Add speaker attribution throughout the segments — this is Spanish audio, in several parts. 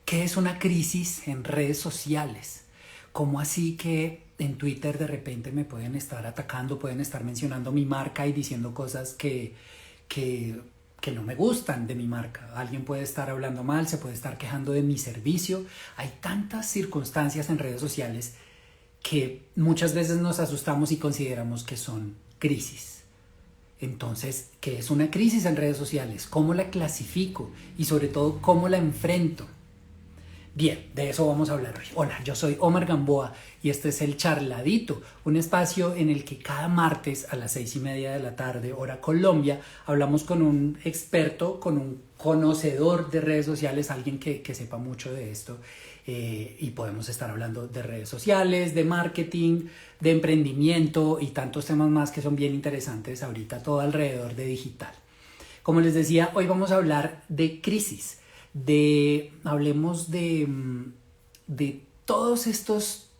Speaker 1: ¿Qué es una crisis en redes sociales? ¿Cómo así que en Twitter de repente me pueden estar atacando, pueden estar mencionando mi marca y diciendo cosas que, que no me gustan de mi marca? Alguien puede estar hablando mal, se puede estar quejando de mi servicio. Hay tantas circunstancias en redes sociales que muchas veces nos asustamos y consideramos que son crisis. Entonces, ¿qué es una crisis en redes sociales? ¿Cómo la clasifico? Y sobre todo, ¿cómo la enfrento? Bien, de eso vamos a hablar hoy. Hola, yo soy Omar Gamboa y este es El Charladito, un espacio en el que cada martes a las 6:30 de la tarde, hora Colombia, hablamos con un experto, con un conocedor de redes sociales, alguien que sepa mucho de esto, y podemos estar hablando de redes sociales, de marketing, de emprendimiento y tantos temas más que son bien interesantes ahorita, todo alrededor de digital. Como les decía, hoy vamos a hablar de crisis. Hablemos de todos estos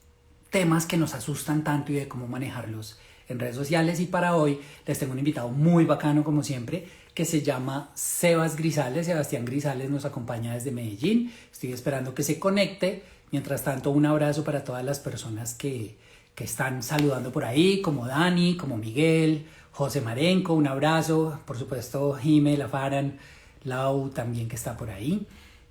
Speaker 1: temas que nos asustan tanto y de cómo manejarlos en redes sociales. Y para hoy les tengo un invitado muy bacano, como siempre, que se llama Sebas Grisales. Sebastián Grisales nos acompaña desde Medellín. Estoy esperando que se conecte. Mientras tanto, un abrazo para todas las personas que están saludando por ahí, como Dani, como Miguel, José Marenco, un abrazo. Por supuesto, Jime, Lafaran, Lau también que está por ahí.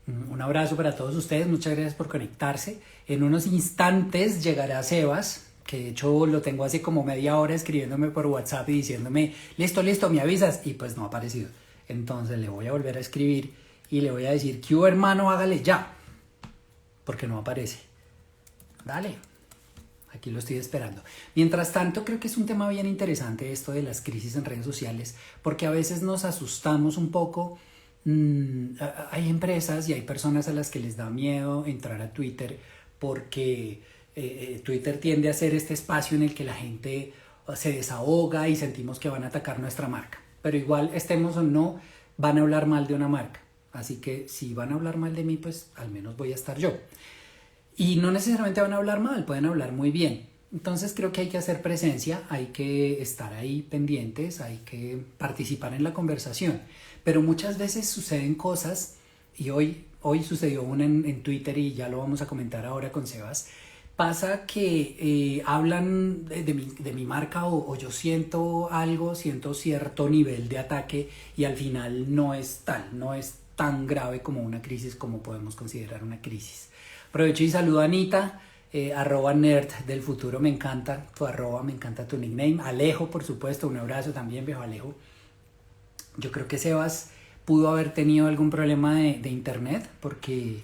Speaker 1: Un abrazo para todos ustedes, muchas gracias por conectarse. En unos instantes llegará Sebas, que de hecho lo tengo hace como media hora escribiéndome por WhatsApp y diciéndome, listo, me avisas, y pues no ha aparecido. Entonces le voy a volver a escribir y le voy a decir, ¿qué hubo, hermano? Hágale ya, porque no aparece. Dale, aquí lo estoy esperando. Mientras tanto, creo que es un tema bien interesante esto de las crisis en redes sociales, porque a veces nos asustamos un poco. Hay empresas y hay personas a las que les da miedo entrar a Twitter porque Twitter tiende a ser este espacio en el que la gente se desahoga y sentimos que van a atacar nuestra marca. Pero igual, estemos o no, van a hablar mal de una marca. Así que si van a hablar mal de mí, pues al menos voy a estar yo. Y no necesariamente van a hablar mal, pueden hablar muy bien. Entonces creo que hay que hacer presencia, hay que estar ahí pendientes, hay que participar en la conversación. Pero muchas veces suceden cosas, y hoy sucedió una en Twitter y ya lo vamos a comentar ahora con Sebas. Pasa que hablan de mi marca o yo siento algo, siento cierto nivel de ataque y al final no es tan grave como una crisis, como podemos considerar una crisis. Aprovecho y saludo a Anita. @nerd del futuro, me encanta tu arroba, me encanta tu nickname. Alejo, por supuesto, un abrazo también, viejo Alejo. Yo creo que Sebas pudo haber tenido algún problema de internet porque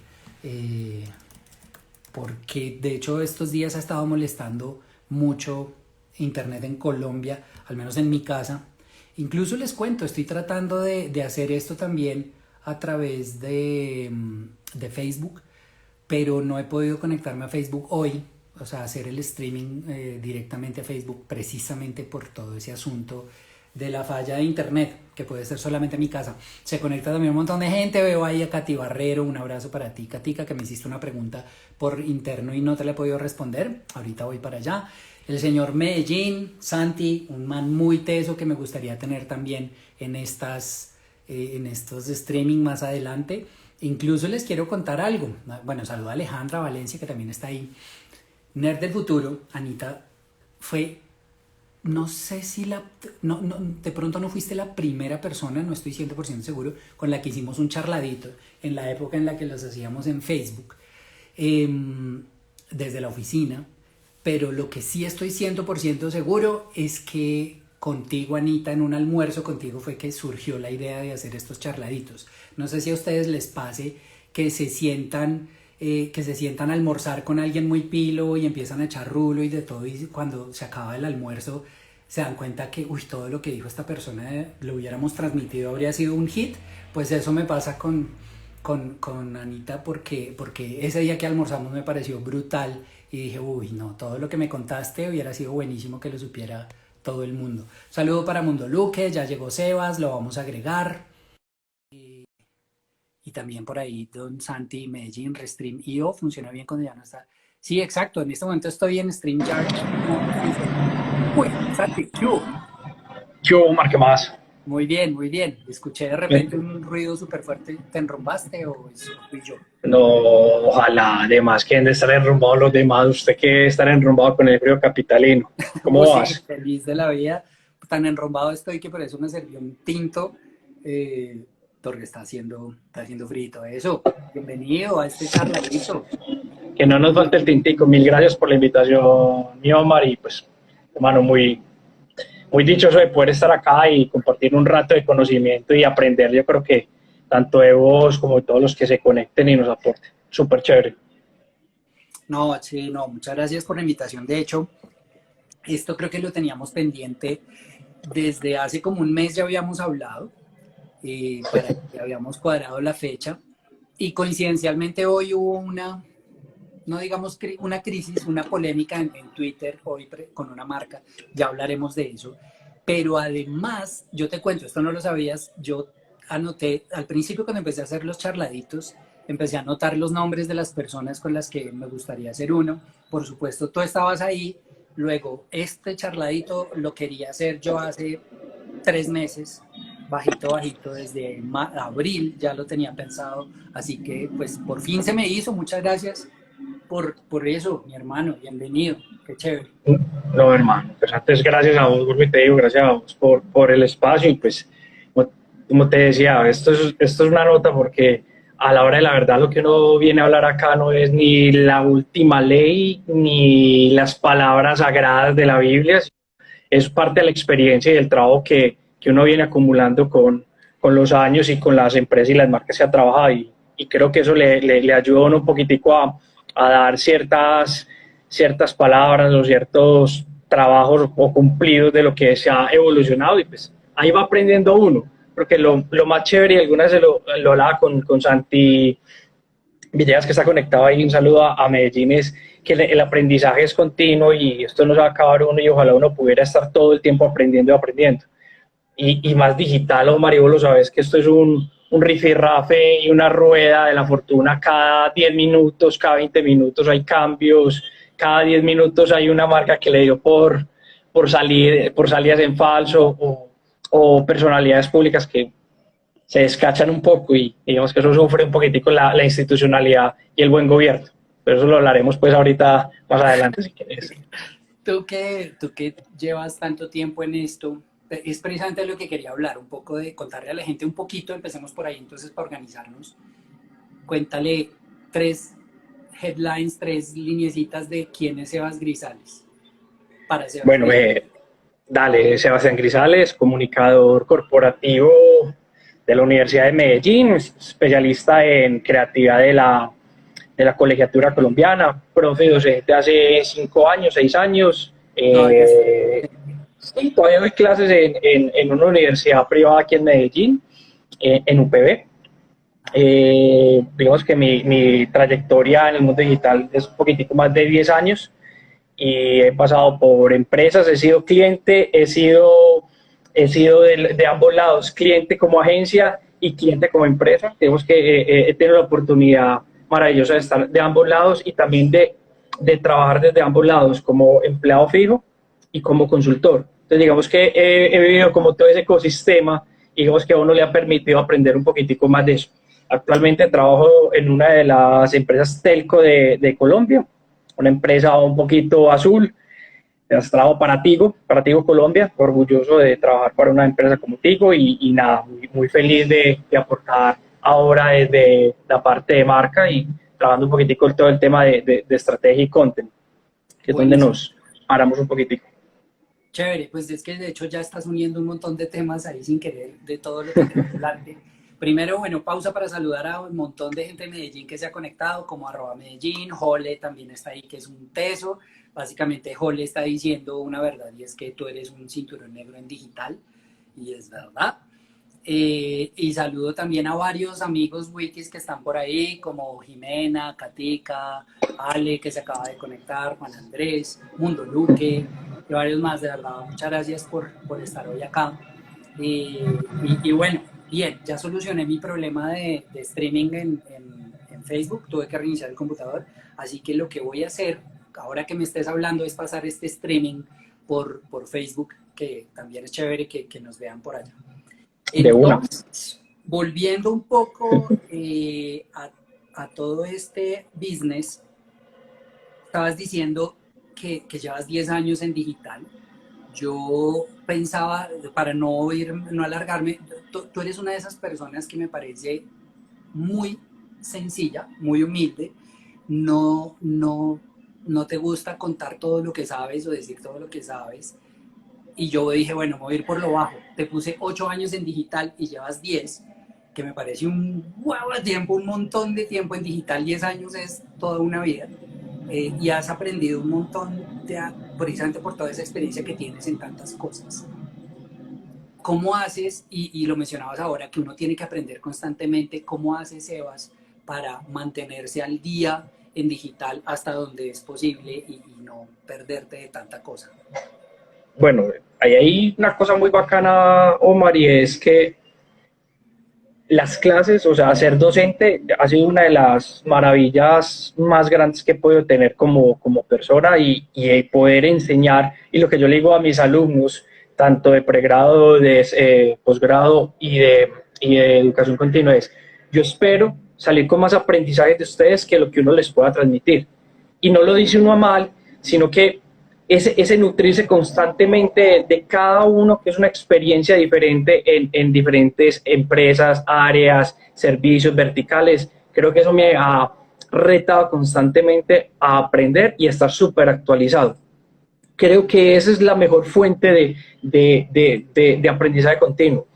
Speaker 1: de hecho estos días ha estado molestando mucho internet en Colombia, al menos en mi casa. Incluso les cuento, estoy tratando de hacer esto también a través de Facebook, pero no he podido conectarme a Facebook hoy, o sea, hacer el streaming directamente a Facebook, precisamente por todo ese asunto de la falla de internet, que puede ser solamente en mi casa. Se conecta también un montón de gente, veo ahí a Katy Barrero, un abrazo para ti, Katica, que me hiciste una pregunta por interno y no te la he podido responder, ahorita voy para allá. El señor Medellín, Santi, un man muy teso que me gustaría tener también en estos streaming más adelante. Incluso les quiero contar algo. Bueno, saluda a Alejandra Valencia, que también está ahí. Nerd del futuro, Anita, fue, no sé si de pronto no fuiste la primera persona, no estoy 100% seguro, con la que hicimos un charladito en la época en la que los hacíamos en Facebook, desde la oficina. Pero lo que sí estoy 100% seguro es que contigo, Anita, en un almuerzo contigo fue que surgió la idea de hacer estos charladitos. No sé si a ustedes les pase que se sientan a almorzar con alguien muy pilo y empiezan a echar rulo y de todo, y cuando se acaba el almuerzo se dan cuenta que, todo lo que dijo esta persona lo hubiéramos transmitido, habría sido un hit. Pues eso me pasa con Anita porque ese día que almorzamos me pareció brutal y dije, no, todo lo que me contaste hubiera sido buenísimo que lo supiera todo el mundo. Saludo para Mundo Luque, ya llegó Sebas, lo vamos a agregar. Y también por ahí Don Santi, Medellín, Restream.io, funciona bien cuando ya no está. Sí, exacto, en este momento estoy en StreamYard. No funciona. Santi, ¿qué hubo?
Speaker 2: ¿Qué hubo, Omar? ¿Qué más?
Speaker 1: Muy bien, muy bien. Escuché de repente un ruido súper fuerte. ¿Te enrumbaste o eso fui yo?
Speaker 2: No, ojalá, además que han de estar enrumbados los demás, usted que estar enrumbado con el frío capitalino. ¿Cómo
Speaker 1: Sí,
Speaker 2: vas?
Speaker 1: feliz de la vida. Tan enrumbado estoy que por eso me sirvió un tinto, eh, porque está haciendo frito. Eso, bienvenido a este charladito.
Speaker 2: Que no nos falte el tintico. Mil gracias por la invitación, mi Omar, y pues, hermano, muy dichoso de poder estar acá y compartir un rato de conocimiento y aprender. Yo creo que tanto de vos como de todos los que se conecten y nos aporten. Súper chévere.
Speaker 1: No, sí, no, muchas gracias por la invitación. De hecho, esto creo que lo teníamos pendiente desde hace como un mes, ya habíamos hablado, para que habíamos cuadrado la fecha. Y coincidencialmente hoy hubo una, no digamos una crisis, una polémica en Twitter hoy con una marca, ya hablaremos de eso, pero además, yo te cuento, esto no lo sabías, yo anoté, al principio cuando empecé a hacer los charladitos, empecé a anotar los nombres de las personas con las que me gustaría hacer uno, por supuesto tú estabas ahí, luego este charladito lo quería hacer yo hace 3 meses, bajito, bajito, desde abril ya lo tenía pensado, así que pues por fin se me hizo, muchas gracias por eso, mi hermano, bienvenido, qué chévere.
Speaker 2: No, hermano, pues antes gracias a vos, vuelvo y te digo, gracias a vos por el espacio y pues, como te decía, esto es una nota porque a la hora de la verdad lo que uno viene a hablar acá no es ni la última ley ni las palabras sagradas de la Biblia, es parte de la experiencia y del trabajo que uno viene acumulando con los años y con las empresas y las marcas que ha trabajado y creo que eso le ayuda a uno un poquitico a dar ciertas palabras o ciertos trabajos o cumplidos de lo que se ha evolucionado y pues ahí va aprendiendo uno, porque lo más chévere y algunas veces lo hablaba con Santi Villegas que está conectado ahí, un saludo a Medellín, es que el aprendizaje es continuo y esto no se va a acabar uno y ojalá uno pudiera estar todo el tiempo aprendiendo y aprendiendo. Y más digital, Omar, y vos lo sabes que esto es un rifirrafe y una rueda de la fortuna cada 10 minutos, cada 20 minutos hay cambios, cada 10 minutos hay una marca que le dio por salidas en falso o personalidades públicas que se descachan un poco y digamos que eso sufre un poquitico la institucionalidad y el buen gobierno. Pero eso lo hablaremos pues ahorita más adelante si quieres.
Speaker 1: Tú que llevas tanto tiempo en esto, es precisamente lo que quería hablar, un poco de contarle a la gente un poquito, empecemos por ahí entonces para organizarnos. Cuéntale 3 headlines, 3 lineecitas de quién es Sebas Grisales, para Sebas
Speaker 2: Bueno,
Speaker 1: Grisales.
Speaker 2: dale, Sebastián Grisales, comunicador corporativo de la Universidad de Medellín, especialista en creatividad de la colegiatura colombiana, profe docente hace 5 años, 6 años.
Speaker 1: No, ya está.
Speaker 2: Sí, todavía doy clases en una universidad privada aquí en Medellín, en UPB. Digamos que mi trayectoria en el mundo digital es un poquitico más de 10 años y he pasado por empresas, he sido cliente, he sido de ambos lados, cliente como agencia y cliente como empresa. Digamos que he tenido la oportunidad maravillosa de estar de ambos lados y también de trabajar desde ambos lados como empleado fijo y como consultor. Entonces digamos que he vivido como todo ese ecosistema y digamos que a uno le ha permitido aprender un poquitico más de eso. Actualmente trabajo en una de las empresas telco de Colombia, una empresa un poquito azul. Trabajo para Tigo Colombia, orgulloso de trabajar para una empresa como Tigo y nada, muy feliz de aportar ahora desde la parte de marca y trabajando un poquitico en todo el tema de estrategia y content, que es donde
Speaker 1: Buenísimo.
Speaker 2: nos paramos un poquitico.
Speaker 1: Chévere, pues es que de hecho ya estás uniendo un montón de temas ahí sin querer de todo lo que quería hablarte. Primero, bueno, pausa para saludar a un montón de gente de Medellín que se ha conectado, como @Medellín, Jole también está ahí, que es un teso. Básicamente, Jole está diciendo una verdad y es que tú eres un cinturón negro en digital, y es verdad. Y saludo también a varios amigos wikis que están por ahí, como Jimena, Katica, Ale, que se acaba de conectar, Juan Andrés, Mundo Luque, y varios más, de verdad. Muchas gracias por estar hoy acá. Y bueno, bien, ya solucioné mi problema de streaming en Facebook, tuve que reiniciar el computador, así que lo que voy a hacer, ahora que me estés hablando, es pasar este streaming por Facebook, que también es chévere que nos vean por allá.
Speaker 2: De una.
Speaker 1: Entonces, volviendo un poco a todo este business, estabas diciendo que llevas 10 años en digital. Yo pensaba, para no alargarme, tú eres una de esas personas que me parece muy sencilla, muy humilde. No te gusta contar todo lo que sabes o decir todo lo que sabes. Y yo dije, bueno, me voy a ir por lo bajo. Te puse 8 años en digital y llevas 10, que me parece un huevo de tiempo, un montón de tiempo en digital. 10 años es toda una vida. Y has aprendido un montón, precisamente por toda esa experiencia que tienes en tantas cosas. ¿Cómo haces, y lo mencionabas ahora, que uno tiene que aprender constantemente, cómo haces, Sebas, para mantenerse al día en digital hasta donde es posible y no perderte de tanta cosa?
Speaker 2: Bueno, ahí hay una cosa muy bacana, Omar, y es que las clases, o sea, ser docente ha sido una de las maravillas más grandes que he podido tener como persona y poder enseñar. Y lo que yo le digo a mis alumnos, tanto de pregrado, de posgrado y de educación continua, es: yo espero salir con más aprendizajes de ustedes que lo que uno les pueda transmitir. Y no lo dice uno a mal, sino que ese nutrirse constantemente de cada uno, que es una experiencia diferente en diferentes empresas, áreas, servicios, verticales, creo que eso me ha retado constantemente a aprender y a estar súper actualizado. Creo que esa es la mejor fuente de aprendizaje continuo.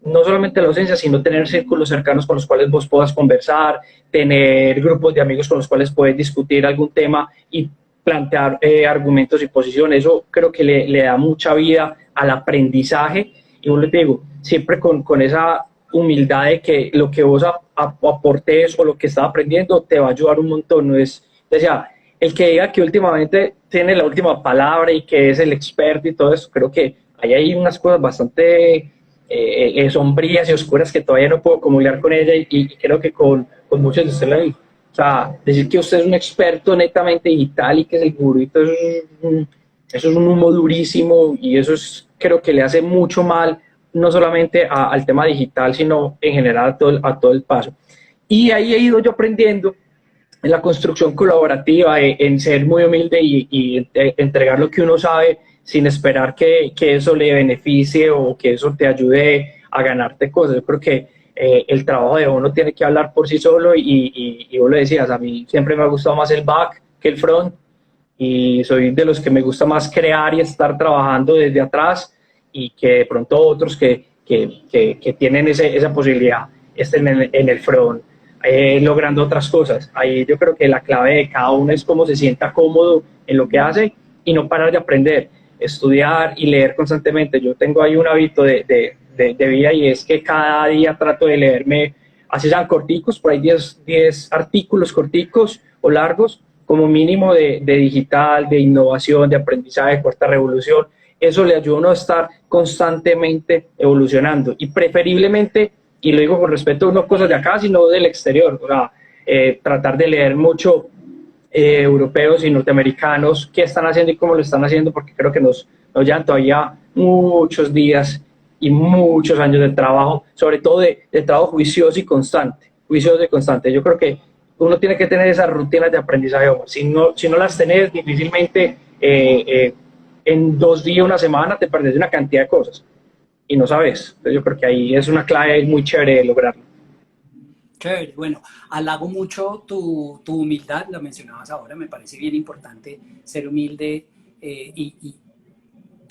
Speaker 2: No solamente la docencia, sino tener círculos cercanos con los cuales vos puedas conversar, tener grupos de amigos con los cuales puedes discutir algún tema y plantear argumentos y posiciones. Eso creo que le da mucha vida al aprendizaje. Y vos le digo, siempre con esa humildad de que lo que vos aportes o lo que estás aprendiendo te va a ayudar un montón. No es, o sea, el que diga que últimamente tiene la última palabra y que es el experto y todo eso, creo que ahí hay unas cosas bastante sombrías y oscuras que todavía no puedo comulgar con ella y creo que con muchos de ustedes. O sea, decir que usted es un experto netamente digital y que es el gurú, eso es un humo durísimo y eso es, creo que le hace mucho mal, no solamente al tema digital, sino en general a todo el paso. Y ahí he ido yo aprendiendo en la construcción colaborativa, en ser muy humilde y entregar lo que uno sabe sin esperar que eso le beneficie o que eso te ayude a ganarte cosas. Yo creo que el trabajo de uno tiene que hablar por sí solo y vos lo decías, a mí siempre me ha gustado más el back que el front y soy de los que me gusta más crear y estar trabajando desde atrás y que de pronto otros que tienen esa posibilidad estén en el front logrando otras cosas. Ahí yo creo que la clave de cada uno es cómo se sienta cómodo en lo que hace y no parar de aprender, estudiar y leer constantemente. Yo tengo ahí un hábito de vida y es que cada día trato de leerme, así sean corticos, por ahí 10 artículos corticos o largos, como mínimo de digital, de innovación, de aprendizaje, de cuarta revolución. Eso le ayuda a uno a estar constantemente evolucionando y preferiblemente, y lo digo con respeto, no cosas de acá, sino del exterior. O sea, tratar de leer mucho europeos y norteamericanos qué están haciendo y cómo lo están haciendo, porque creo que nos llevan todavía muchos días y muchos años de trabajo, sobre todo de trabajo juicioso y constante. Juicioso y constante. Yo creo que uno tiene que tener esas rutinas de aprendizaje. Si no las tenés, difícilmente en 2 días, una semana, te perdés una cantidad de cosas y no sabes. Entonces yo creo que ahí es una clave muy chévere de lograrlo.
Speaker 1: Chévere, bueno, halago mucho tu humildad, lo mencionabas ahora, me parece bien importante ser humilde y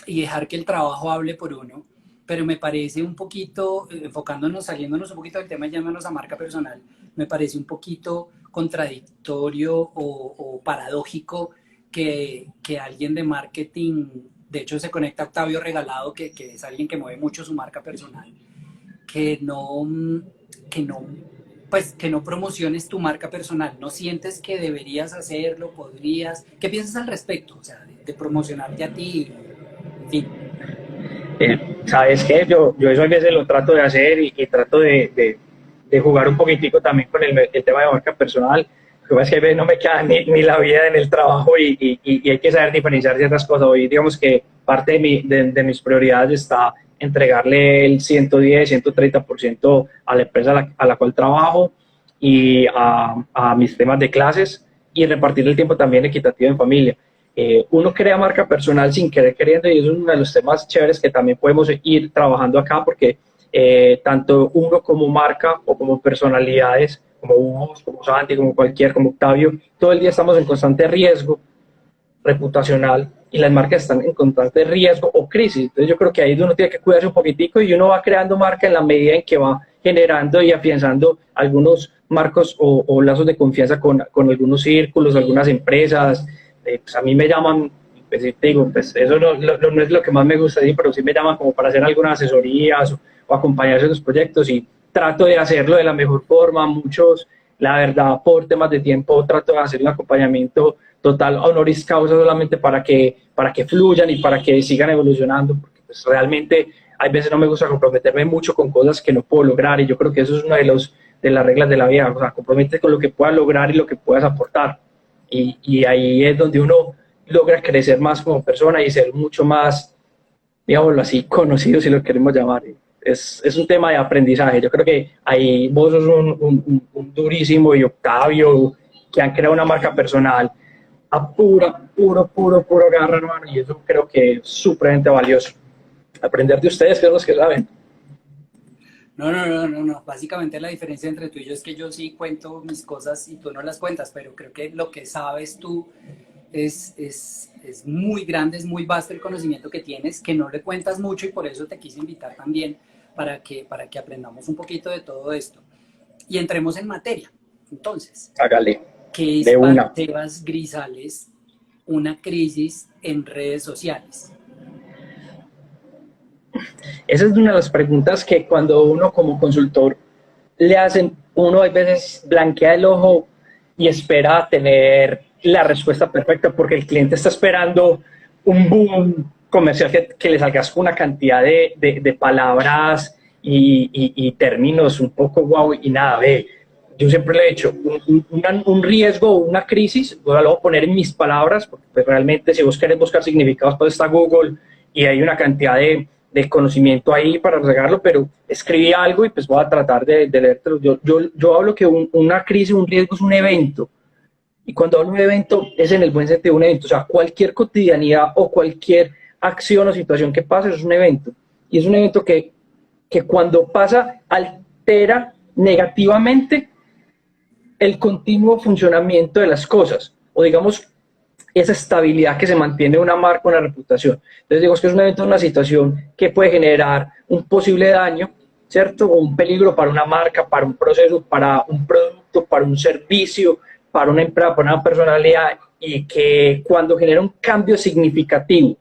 Speaker 1: dejar que el trabajo hable por uno, pero me parece un poquito, enfocándonos, saliéndonos un poquito del tema y llamándonos a marca personal, me parece un poquito contradictorio o paradójico que alguien de marketing, de hecho se conecta a Octavio Regalado, que es alguien que mueve mucho su marca personal, que que no, pues que no promociones tu marca personal. ¿No sientes que deberías hacerlo? ¿Podrías? ¿Qué piensas al respecto? O sea, de promocionarte a ti, en fin.
Speaker 2: ¿Sabes qué? Yo eso a veces lo trato de hacer y trato de jugar un poquitico también con el tema de marca personal. Lo que pasa es que a veces no me queda ni la vida en el trabajo y hay que saber diferenciar ciertas cosas. Hoy digamos que parte de mis prioridades está entregarle el 110, 130% a la empresa a la cual trabajo y a mis temas de clases, y repartir el tiempo también equitativo en familia. Uno crea marca personal sin querer queriendo, y eso es uno de los temas chéveres que también podemos ir trabajando acá, porque tanto uno como marca o como personalidades, como Hugo, como Santi, como como Octavio, todo el día estamos en constante riesgo reputacional, y las marcas están en constante riesgo o crisis. Entonces yo creo que ahí uno tiene que cuidarse un poquitico, y uno va creando marca en la medida en que va generando y afianzando algunos marcos o lazos de confianza con algunos círculos, algunas empresas. Pues a mí me llaman, pues te digo, pues eso no es lo que más me gusta decir, pero sí me llaman como para hacer algunas asesorías o acompañarse en los proyectos, y trato de hacerlo de la mejor forma. Muchos, la verdad, por temas de tiempo, trato de hacer un acompañamiento total honoris causa, solamente para que fluyan y para que sigan evolucionando, porque pues realmente hay veces no me gusta comprometerme mucho con cosas que no puedo lograr, y yo creo que eso es una de las reglas de la vida. O sea, comprométete con lo que puedas lograr y lo que puedas aportar, y ahí es donde uno logra crecer más como persona y ser mucho más, digámoslo así, conocido, si lo queremos llamar. Es un tema de aprendizaje. Yo creo que ahí vos sos un durísimo, y Octavio, que han creado una marca personal a puro garra, hermano, y eso creo que es supremamente valioso. Aprender de ustedes, que son los que saben.
Speaker 1: No. Básicamente la diferencia entre tú y yo es que yo sí cuento mis cosas y tú no las cuentas, pero creo que lo que sabes tú es muy grande, es muy vasto el conocimiento que tienes, que no le cuentas mucho, y por eso te quise invitar también para que aprendamos un poquito de todo esto. Y entremos en materia. Entonces,
Speaker 2: Hágale.
Speaker 1: ¿qué es para Sebas Grisales una crisis en redes sociales?
Speaker 2: Esa es una de las preguntas que cuando uno como consultor le hacen, uno a veces blanquea el ojo y espera tener la respuesta perfecta, porque el cliente está esperando un boom comercial que le salgas con una cantidad de palabras y términos un poco guau, y nada, ve. Yo siempre le he dicho, un riesgo o una crisis, lo voy a poner en mis palabras, porque pues realmente si vos querés buscar significados, pues está Google, y hay una cantidad de conocimiento ahí para regarlo, pero escribí algo y pues voy a tratar de leértelo. Yo hablo que una crisis, un riesgo es un evento, y cuando hablo de un evento es en el buen sentido de un evento. O sea, cualquier cotidianidad o cualquier acción o situación que pase es un evento, y es un evento que cuando pasa altera negativamente el continuo funcionamiento de las cosas, o digamos esa estabilidad que se mantiene una marca, una reputación. Entonces digo, que es un evento, una situación que puede generar un posible daño, ¿cierto? O un peligro para una marca, para un proceso, para un producto, para un servicio, para una empresa, para una personalidad, y que cuando genera un cambio significativo,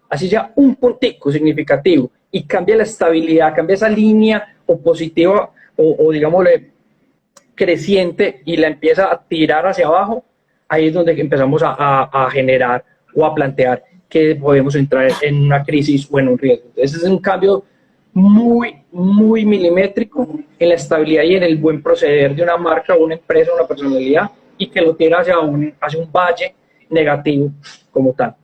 Speaker 2: así ya un puntico significativo, y cambia la estabilidad, cambia esa línea o positiva o digámosle creciente, y la empieza a tirar hacia abajo, ahí es donde empezamos a generar o a plantear que podemos entrar en una crisis o en un riesgo. Entonces es un cambio muy milimétrico en la estabilidad y en el buen proceder de una marca, una empresa, una personalidad, y que lo tira hacia un valle negativo como tal.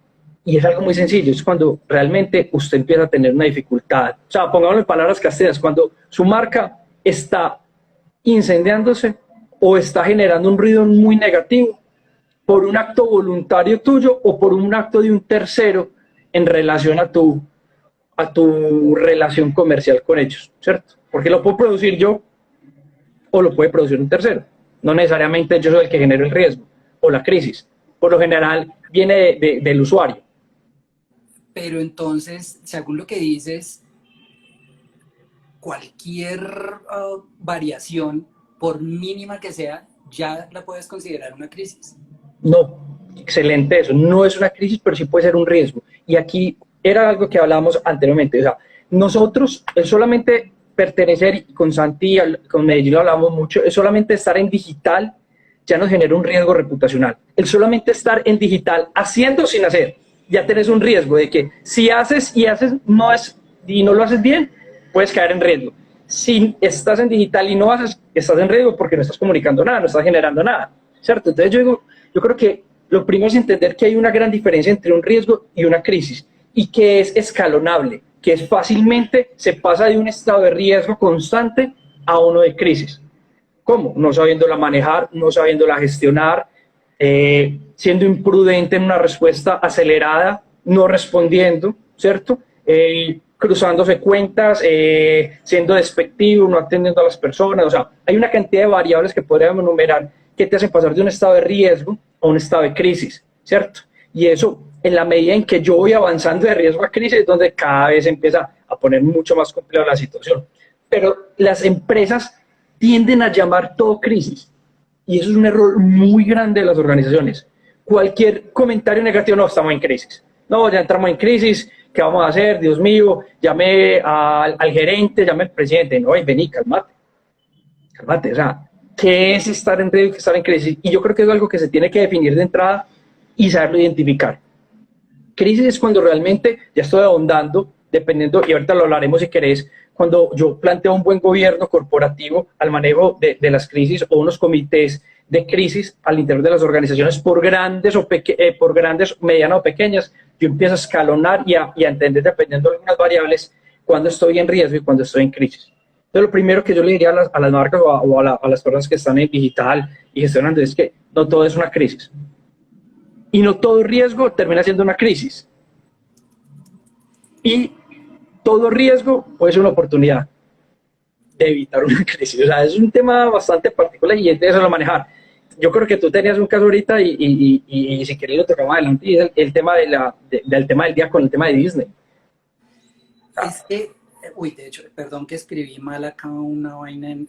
Speaker 2: Y es algo muy sencillo, es cuando realmente usted empieza a tener una dificultad. O sea, pongámoslo en palabras castellanas, cuando su marca está incendiándose o está generando un ruido muy negativo por un acto voluntario tuyo o por un acto de un tercero en relación a tu relación comercial con ellos, ¿cierto? Porque lo puedo producir yo o lo puede producir un tercero. No necesariamente yo soy el que genero el riesgo o la crisis. Por lo general viene del usuario.
Speaker 1: Pero entonces, según lo que dices, cualquier variación, por mínima que sea, ya la puedes considerar una crisis.
Speaker 2: No, excelente eso. No es una crisis, pero sí puede ser un riesgo. Y aquí era algo que hablábamos anteriormente. O sea, nosotros, el solamente pertenecer, y con Santi, con Medellín lo hablamos mucho, es solamente estar en digital ya nos genera un riesgo reputacional. El solamente estar en digital, haciendo sin hacer, ya tenés un riesgo de que si haces y no lo haces bien, puedes caer en riesgo. Si estás en digital y no haces, estás en riesgo porque no estás comunicando nada, no estás generando nada, ¿cierto? Entonces yo creo que lo primero es entender que hay una gran diferencia entre un riesgo y una crisis. y que es escalonable, que es fácilmente se pasa de un estado de riesgo constante a uno de crisis. ¿Cómo? No sabiéndola manejar, no sabiéndola gestionar, siendo imprudente en una respuesta acelerada, no respondiendo, ¿cierto? Cruzándose cuentas, siendo despectivo, no atendiendo a las personas. O sea, hay una cantidad de variables que podríamos enumerar que te hacen pasar de un estado de riesgo a un estado de crisis, ¿cierto? Y eso, en la medida en que yo voy avanzando de riesgo a crisis, es donde cada vez empieza a poner mucho más compleja la situación. Pero las empresas tienden a llamar todo crisis. Y eso es un error muy grande de las organizaciones. Cualquier comentario negativo, no, estamos en crisis. No, ya entramos en crisis, ¿qué vamos a hacer? Dios mío, llame al gerente, llame al presidente. No, vení, cálmate. Cálmate, o sea, ¿qué es estar en riesgo y estar en crisis? Y yo creo que es algo que se tiene que definir de entrada y saberlo identificar. Crisis es cuando realmente, ya estoy ahondando, dependiendo, y ahorita lo hablaremos si querés, cuando yo planteo un buen gobierno corporativo al manejo de las crisis o unos comités de crisis al interior de las organizaciones por grandes, medianas o pequeñas, yo empiezo a escalonar y a entender, dependiendo de algunas variables, cuándo estoy en riesgo y cuándo estoy en crisis. Entonces, lo primero que yo le diría a las marcas o a las personas que están en digital y gestionando es que no todo es una crisis. Y no todo riesgo termina siendo una crisis. Y todo riesgo puede ser una oportunidad de evitar una crisis. O sea, es un tema bastante particular y eso lo manejar. Yo creo que tú tenías un caso ahorita y si queréis lo tocamos adelante, y es el tema del tema del día con el tema de Disney.
Speaker 1: Es que, de hecho, perdón que escribí mal acá una vaina en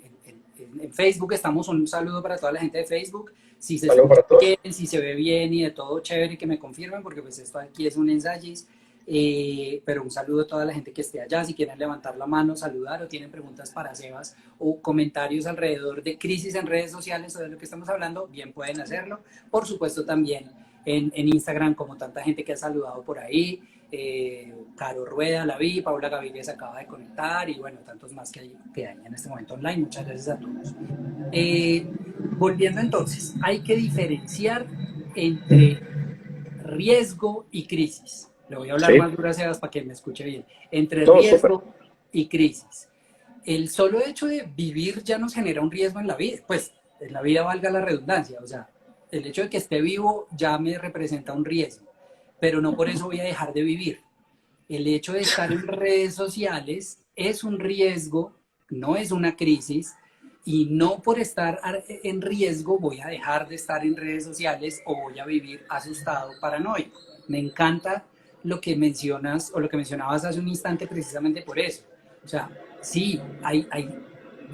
Speaker 1: Facebook. Estamos, un saludo para toda la gente de Facebook. Si se escucha bien, si se ve bien y de todo, chévere, que me confirmen, porque pues esto aquí es un ensayo. Pero un saludo a toda la gente que esté allá. Si quieren levantar la mano, saludar, o tienen preguntas para Sebas o comentarios alrededor de crisis en redes sociales o de lo que estamos hablando, bien pueden hacerlo. Por supuesto también en Instagram, como tanta gente que ha saludado por ahí, Caro Rueda, la vi, Paula Gaviria se acaba de conectar y bueno, tantos más que hay en este momento online. Muchas gracias a todos. Volviendo entonces, hay que diferenciar entre riesgo y crisis. Le voy a hablar más duro a Sebas para que me escuche bien. Entre riesgo y crisis. El solo hecho de vivir ya nos genera un riesgo en la vida. Pues en la vida, valga la redundancia. O sea, el hecho de que esté vivo ya me representa un riesgo. Pero no por eso voy a dejar de vivir. El hecho de estar en redes sociales es un riesgo, no es una crisis. Y no por estar en riesgo voy a dejar de estar en redes sociales o voy a vivir asustado, paranoico. Me encanta lo que mencionas o lo que mencionabas hace un instante precisamente por eso. O sea, sí,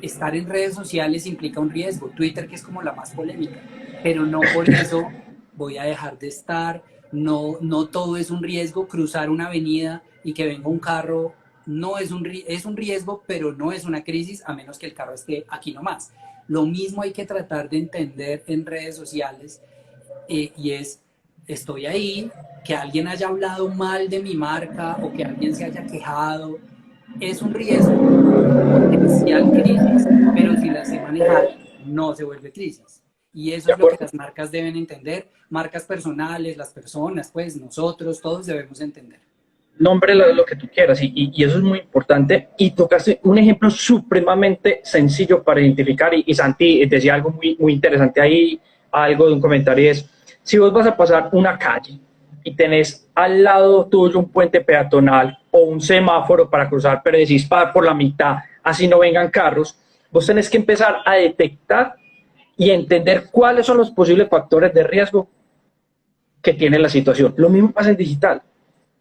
Speaker 1: estar en redes sociales implica un riesgo. Twitter, que es como la más polémica, pero no por eso voy a dejar de estar. No todo es un riesgo. Cruzar una avenida y que venga un carro no es un riesgo, pero no es una crisis, a menos que el carro esté aquí nomás. Lo mismo hay que tratar de entender en redes sociales, y es, estoy ahí, que alguien haya hablado mal de mi marca o que alguien se haya quejado, es un riesgo, potencial crisis, pero si la sé manejar, no se vuelve crisis. Y eso es lo que las marcas deben entender, marcas personales, las personas, pues nosotros, todos debemos entender.
Speaker 2: Nombre lo que tú quieras y eso es muy importante. Y tocaste un ejemplo supremamente sencillo para identificar y Santi decía algo muy interesante ahí, algo de un comentario, y es, si vos vas a pasar una calle y tenés al lado tuyo un puente peatonal o un semáforo para cruzar, pero decís por la mitad, así no vengan carros, vos tenés que empezar a detectar y entender cuáles son los posibles factores de riesgo que tiene la situación. Lo mismo pasa en digital.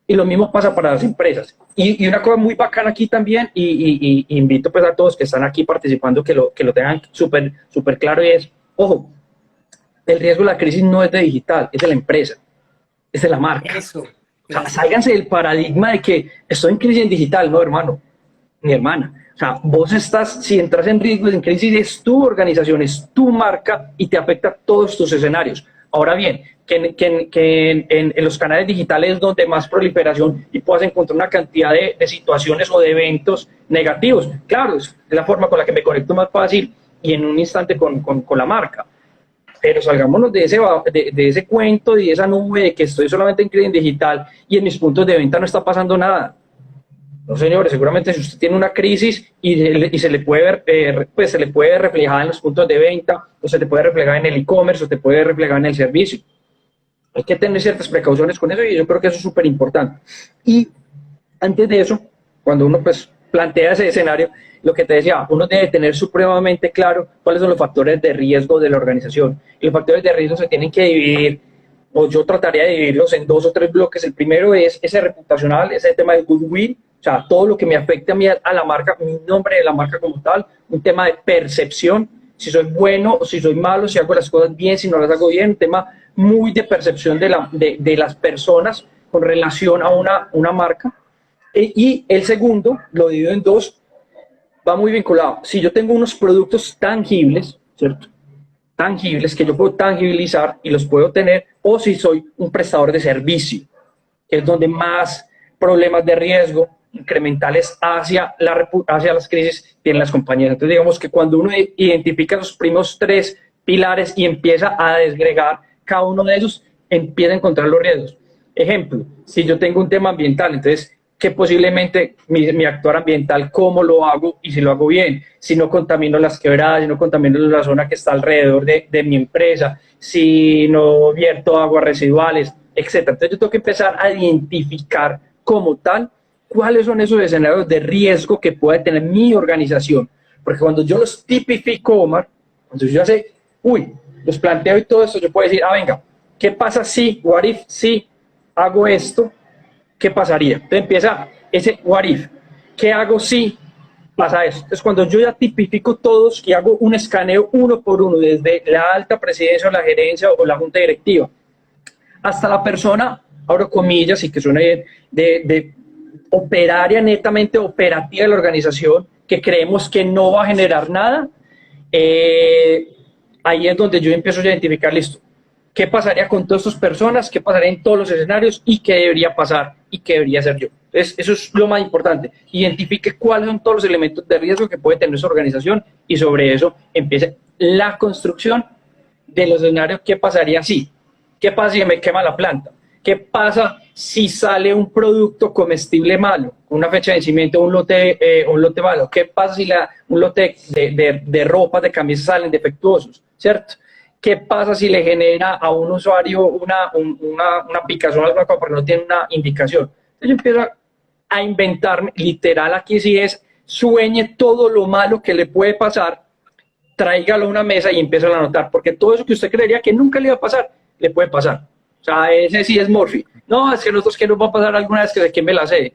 Speaker 2: Y lo mismo pasa para las empresas. Y una cosa muy bacana aquí también, y invito pues a todos que están aquí participando que lo tengan súper claro, y es, ojo, el riesgo de la crisis no es de digital, es de la empresa, es de la marca.
Speaker 1: Eso.
Speaker 2: O sea, sálganse del paradigma de que estoy en crisis en digital, no, hermano, ni hermana. O sea, vos estás, si entras en riesgo, en crisis, es tu organización, es tu marca y te afecta a todos tus escenarios. Ahora bien, que en los canales digitales es donde más proliferación y puedas encontrar una cantidad de situaciones o de eventos negativos. Claro, es la forma con la que me conecto más fácil y en un instante con la marca. pero salgámonos de ese cuento, de esa nube de que estoy solamente en trading digital y en mis puntos de venta no está pasando nada. No, señores, seguramente si usted tiene una crisis y se le puede ver, pues se le puede reflejar en los puntos de venta, o se le puede reflejar en el e-commerce, o se puede reflejar en el servicio. Hay que tener ciertas precauciones con eso y yo creo que eso es súper importante. Y antes de eso, cuando uno pues plantea ese escenario, lo que te decía, uno debe tener supremamente claro cuáles son los factores de riesgo de la organización. Y los factores de riesgo se tienen que dividir, o yo trataría de dividirlos en 2 o 3 bloques. El primero es ese reputacional, ese tema de goodwill, o sea, todo lo que me afecte a mí, a la marca, mi nombre de la marca como tal, un tema de percepción, si soy bueno o si soy malo, si hago las cosas bien, si no las hago bien, un tema muy de percepción de las personas con relación a una marca. Y el segundo, lo divido en 2, va muy vinculado. Si yo tengo unos productos tangibles, ¿cierto? Tangibles que yo puedo tangibilizar y los puedo tener, o si soy un prestador de servicio, que es donde más problemas de riesgo incrementales hacia las crisis tienen las compañías. Entonces, digamos que cuando uno identifica los primeros 3 pilares y empieza a desgregar cada uno de ellos, empieza a encontrar los riesgos. Ejemplo, si yo tengo un tema ambiental, entonces, que posiblemente mi actuar ambiental, cómo lo hago y si lo hago bien, si no contamino las quebradas, si no contamino la zona que está alrededor de mi empresa, si no vierto aguas residuales, etc. Entonces yo tengo que empezar a identificar como tal cuáles son esos escenarios de riesgo que puede tener mi organización. Porque cuando yo los tipifico, Omar, entonces yo ya sé, los planteo y todo esto, yo puedo decir, venga, ¿qué pasa si, what if, si hago esto? ¿Qué pasaría? Entonces empieza ese what if. ¿Qué hago si pasa esto? Entonces cuando yo ya tipifico todos y hago un escaneo uno por uno, desde la alta presidencia o la gerencia o la junta directiva, hasta la persona, abro comillas, y que suena bien, de operaria, netamente operativa de la organización, que creemos que no va a generar nada, ahí es donde yo empiezo a identificar, listo, ¿qué pasaría con todas estas personas? ¿Qué pasaría en todos los escenarios? ¿Y qué debería pasar? ¿Y qué debería hacer yo? Entonces, eso es lo más importante. Identifique cuáles son todos los elementos de riesgo que puede tener su organización y sobre eso empiece la construcción de los escenarios. ¿Qué pasaría si? ¿Qué pasa si me quema la planta? ¿Qué pasa si sale un producto comestible malo, una fecha de vencimiento, un lote malo? ¿Qué pasa si un lote de ropa, de camisas salen defectuosos? ¿Cierto? ¿Qué pasa si le genera a un usuario una picazón al banco porque no tiene una indicación? Entonces yo empiezo a inventarme, literal aquí sí es, sueñe todo lo malo que le puede pasar, tráigalo a una mesa y empieza a anotar, porque todo eso que usted creería que nunca le iba a pasar, le puede pasar. O sea, ese sí es Murphy. No, es que nosotros que nos va a pasar alguna vez que se queme la sede.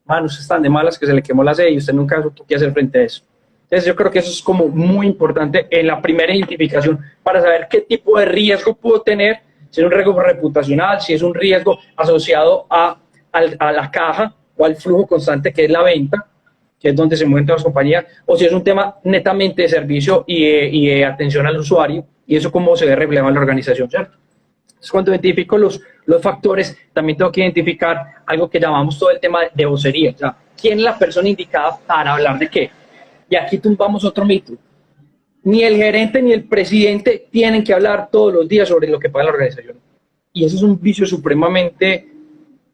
Speaker 2: Mano, ustedes están de malas que se le quemó la sede y usted nunca supo qué hacer frente a eso. Entonces yo creo que eso es como muy importante en la primera identificación para saber qué tipo de riesgo puedo tener, si es un riesgo reputacional, si es un riesgo asociado a la caja o al flujo constante que es la venta, que es donde se mueven todas las compañías, o si es un tema netamente de servicio y de atención al usuario, y eso cómo se ve reflejado en la organización, ¿cierto? Entonces, cuando identifico los factores, también tengo que identificar algo que llamamos todo el tema de vocería. O sea, ¿quién es la persona indicada para hablar de qué? Y aquí tumbamos otro mito. Ni el gerente ni el presidente tienen que hablar todos los días sobre lo que pasa en la organización. Y eso es un vicio supremamente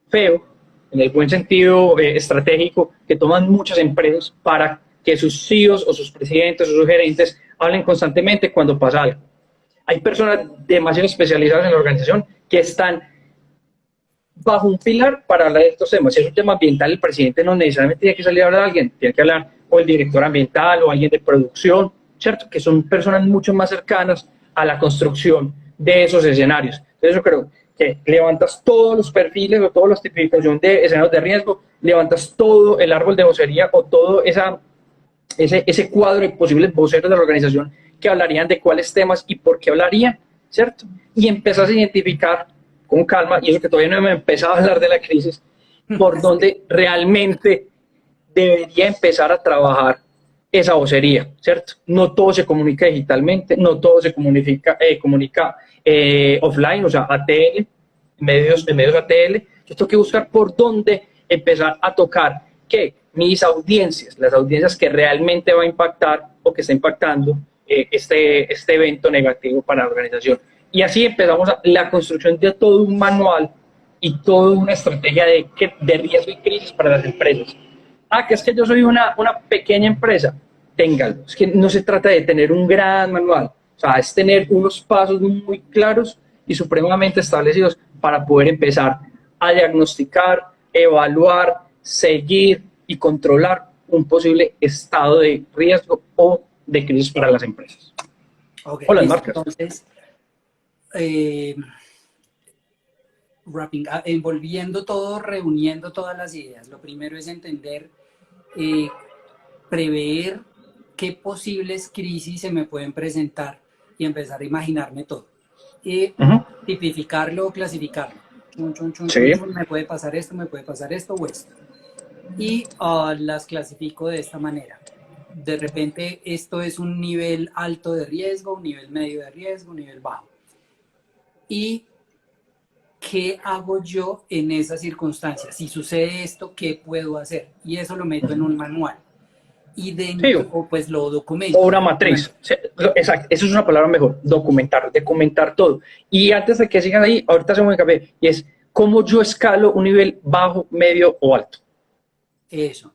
Speaker 2: feo, en el buen sentido estratégico, que toman muchas empresas para que sus CEOs o sus presidentes o sus gerentes hablen constantemente cuando pasa algo. Hay personas demasiado especializadas en la organización que están bajo un pilar para hablar de estos temas. Si es un tema ambiental, el presidente no necesariamente tiene que salir a hablar de alguien, tiene que hablar o el director ambiental o alguien de producción, ¿cierto? Que son personas mucho más cercanas a la construcción de esos escenarios. Entonces yo creo que levantas todos los perfiles o todas las tipificaciones de escenarios de riesgo, levantas todo el árbol de vocería o todo ese cuadro de posibles voceros de la organización que hablarían de cuáles temas y por qué hablarían, ¿cierto? Y empezás a identificar con calma, y eso que todavía no me he empezado a hablar de la crisis, por donde realmente debería empezar a trabajar esa vocería, ¿cierto? No todo se comunica digitalmente, no todo se comunica offline, o sea, ATL, medios ATL. Yo tengo que buscar por dónde empezar a tocar que mis audiencias, las audiencias que realmente va a impactar o que está impactando este evento negativo para la organización. Y así empezamos la construcción de todo un manual y toda una estrategia de riesgo y crisis para las empresas. Que es que yo soy una pequeña empresa, téngalo. Es que no se trata de tener un gran manual, o sea, es tener unos pasos muy claros y supremamente establecidos para poder empezar a diagnosticar, evaluar, seguir y controlar un posible estado de riesgo o de crisis para las empresas.
Speaker 1: Okay,
Speaker 2: o las marcas.
Speaker 1: Entonces, envolviendo todo, reuniendo todas las ideas. Lo primero es entender, prever qué posibles crisis se me pueden presentar y empezar a imaginarme todo. Tipificarlo, clasificarlo. Me puede pasar esto, me puede pasar esto o esto. Y las clasifico de esta manera. De repente esto es un nivel alto de riesgo, un nivel medio de riesgo, un nivel bajo. ¿Y qué hago yo en esas circunstancias? Si sucede esto, ¿qué puedo hacer? Y eso lo meto en un manual. Y dentro, pues lo documento.
Speaker 2: O una matriz. Exacto, eso es una palabra mejor, documentar todo. Y antes de que sigan ahí, ahorita hacemos un café, y es cómo yo escalo un nivel bajo, medio o alto.
Speaker 1: Eso.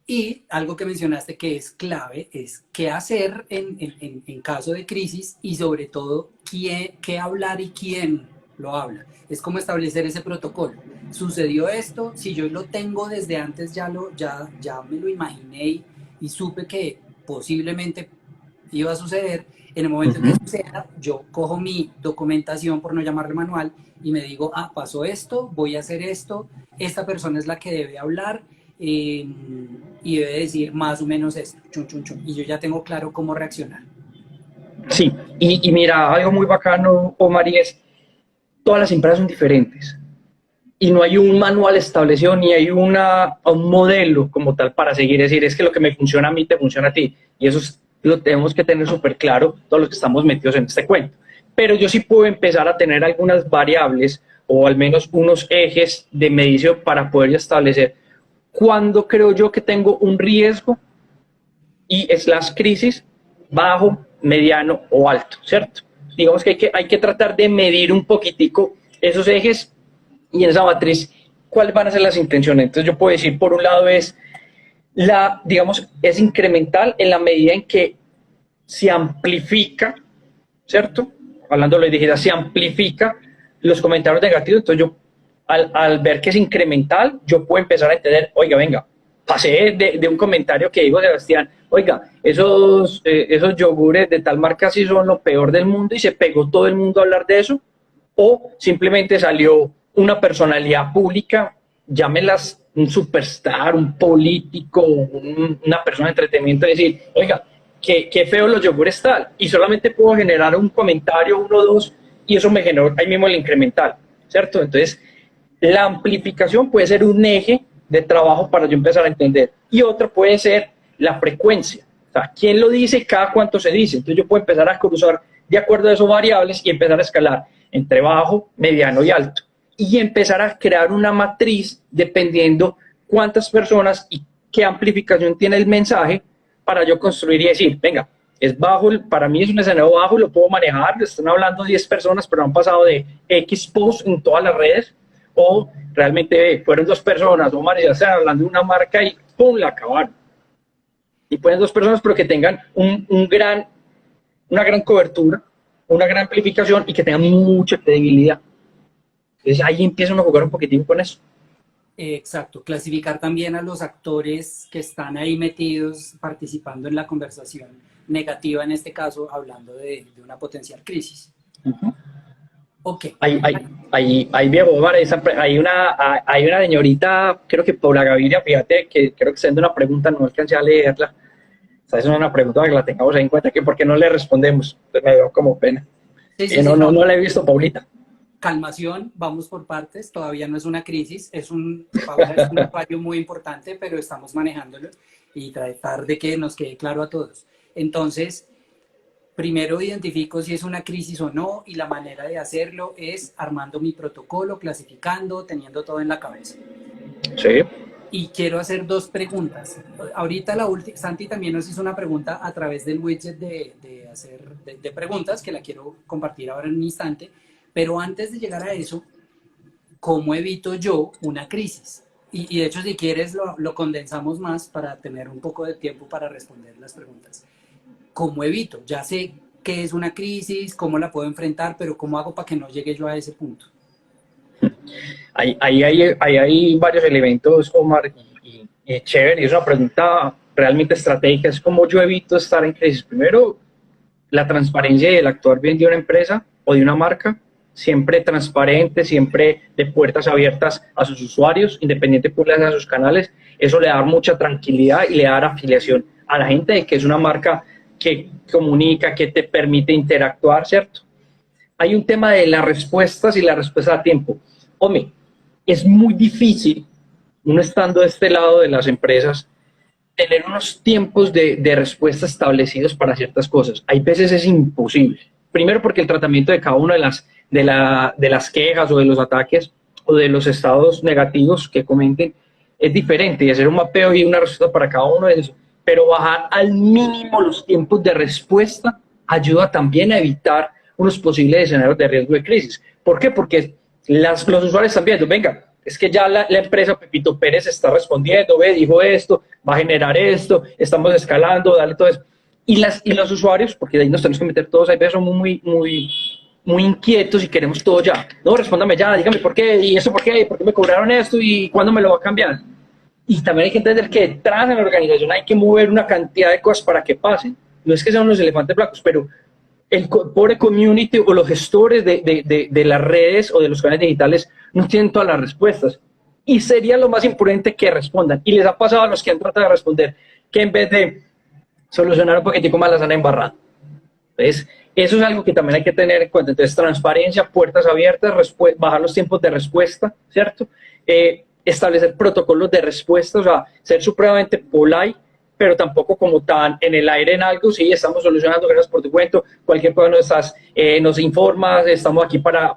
Speaker 1: Y algo que mencionaste que es clave es qué hacer en caso de crisis y sobre todo qué hablar y quién lo habla. Es como establecer ese protocolo. Sucedió esto, si yo lo tengo desde antes, ya me lo imaginé y supe que posiblemente iba a suceder. En el momento en que suceda, yo cojo mi documentación, por no llamarlo manual, y me digo, pasó esto, voy a hacer esto, esta persona es la que debe hablar, y debe decir más o menos esto, y yo ya tengo claro cómo reaccionar.
Speaker 2: Sí, y mira, algo muy bacano, Omar, y es, todas las empresas son diferentes, y no hay un manual establecido, ni hay un modelo como tal para seguir, decir, es que lo que me funciona a mí, te funciona a ti, y eso lo tenemos que tener súper claro todos los que estamos metidos en este cuento. Pero yo sí puedo empezar a tener algunas variables, o al menos unos ejes de medición para poder establecer cuándo creo yo que tengo un riesgo y es las crisis bajo, mediano o alto, ¿cierto? Digamos que hay que tratar de medir un poquitico esos ejes y en esa matriz, ¿cuáles van a ser las intenciones? Entonces yo puedo decir, por un lado es, digamos, es incremental en la medida en que se amplifica, ¿cierto? Hablando de digital, se amplifica los comentarios negativos, entonces yo al ver que es incremental, yo puedo empezar a entender, oiga, venga, pasé de un comentario que dijo Sebastián, oiga, esos yogures de tal marca sí son lo peor del mundo y se pegó todo el mundo a hablar de eso, o simplemente salió una personalidad pública, llámelas un superstar, un político, una persona de entretenimiento, decir, oiga, qué feo los yogures tal, y solamente puedo generar un comentario, uno o dos, y eso me generó ahí mismo el incremental, ¿cierto? Entonces, la amplificación puede ser un eje de trabajo para yo empezar a entender. Y otra puede ser la frecuencia. O sea, ¿quién lo dice? ¿Cada cuánto se dice? Entonces yo puedo empezar a cruzar de acuerdo a esas variables y empezar a escalar entre bajo, mediano y alto. Y empezar a crear una matriz dependiendo cuántas personas y qué amplificación tiene el mensaje para yo construir y decir, venga, es bajo, para mí es un escenario bajo, lo puedo manejar, están hablando 10 personas, pero han pasado de X posts en todas las redes, o realmente fueron 2 personas, o ya están hablando de una marca y ¡pum!, la acabaron. Y pueden 2 personas, pero que tengan una gran cobertura, una gran amplificación y que tengan mucha credibilidad. Entonces ahí empiezan a jugar un poquitín con eso.
Speaker 1: Exacto, clasificar también a los actores que están ahí metidos participando en la conversación negativa, en este caso hablando de una potencial crisis. Okay.
Speaker 2: Hay viejo, hay una señorita, creo que Paula Gaviria, fíjate, que creo que está haciendo una pregunta, no alcancé a leerla. Esa es una pregunta que la tengamos en cuenta, que por qué no le respondemos. Entonces me veo como pena. No la he visto, Paulita.
Speaker 1: Calmación, vamos por partes, todavía no es una crisis, es un fallo muy importante, pero estamos manejándolo y tratar de que nos quede claro a todos. Entonces, primero identifico si es una crisis o no, y la manera de hacerlo es armando mi protocolo, clasificando, teniendo todo en la cabeza.
Speaker 2: Sí.
Speaker 1: y quiero hacer dos preguntas. Ahorita Santi también nos hizo una pregunta a través del widget de preguntas, que la quiero compartir ahora en un instante, pero antes de llegar a eso, ¿cómo evito yo una crisis? Y de hecho, si quieres, lo condensamos más para tener un poco de tiempo para responder las preguntas. ¿Cómo evito? Ya sé qué es una crisis, cómo la puedo enfrentar, pero ¿cómo hago para que no llegue yo a ese punto?
Speaker 2: Hay varios elementos, Omar, y chévere, y es una pregunta realmente estratégica, es cómo yo evito estar en crisis. Primero, la transparencia y el actuar bien de una empresa o de una marca, siempre transparente, siempre de puertas abiertas a sus usuarios, independiente de sus canales, eso le da mucha tranquilidad y le da afiliación a la gente de que es una marca que comunica, que te permite interactuar, ¿cierto? Hay un tema de las respuestas y la respuesta a tiempo. Hombre, es muy difícil, uno estando de este lado de las empresas, tener unos tiempos de respuesta establecidos para ciertas cosas. Hay veces es imposible. Primero porque el tratamiento de cada una de las quejas o de los ataques o de los estados negativos que comenten es diferente y hacer un mapeo y una respuesta para cada uno de esos. Pero bajar al mínimo los tiempos de respuesta ayuda también a evitar unos posibles escenarios de riesgo de crisis. ¿Por qué? Porque los usuarios están viendo, venga, es que ya la empresa Pepito Pérez está respondiendo, ve, dijo esto, va a generar esto, estamos escalando, dale todo eso. Y los usuarios, porque de ahí nos tenemos que meter todos, hay veces somos muy inquietos y queremos todo ya. No, respóndame ya, dígame por qué, y eso por qué me cobraron esto y cuándo me lo va a cambiar. Y también hay que entender que detrás de la organización hay que mover una cantidad de cosas para que pasen. No es que sean los elefantes blancos, pero el pobre community o los gestores de las redes o de los canales digitales no tienen todas las respuestas. Y sería lo más importante que respondan. Y les ha pasado a los que han tratado de responder que en vez de solucionar un poquitico más las han embarrado. Entonces, eso es algo que también hay que tener en cuenta. Entonces, transparencia, puertas abiertas, bajar los tiempos de respuesta, ¿cierto? Establecer protocolos de respuesta, o sea, ser supremamente polite, pero tampoco como tan en el aire en algo, sí, estamos solucionando, gracias por tu cuento, cualquier cosa nos informas, estamos aquí para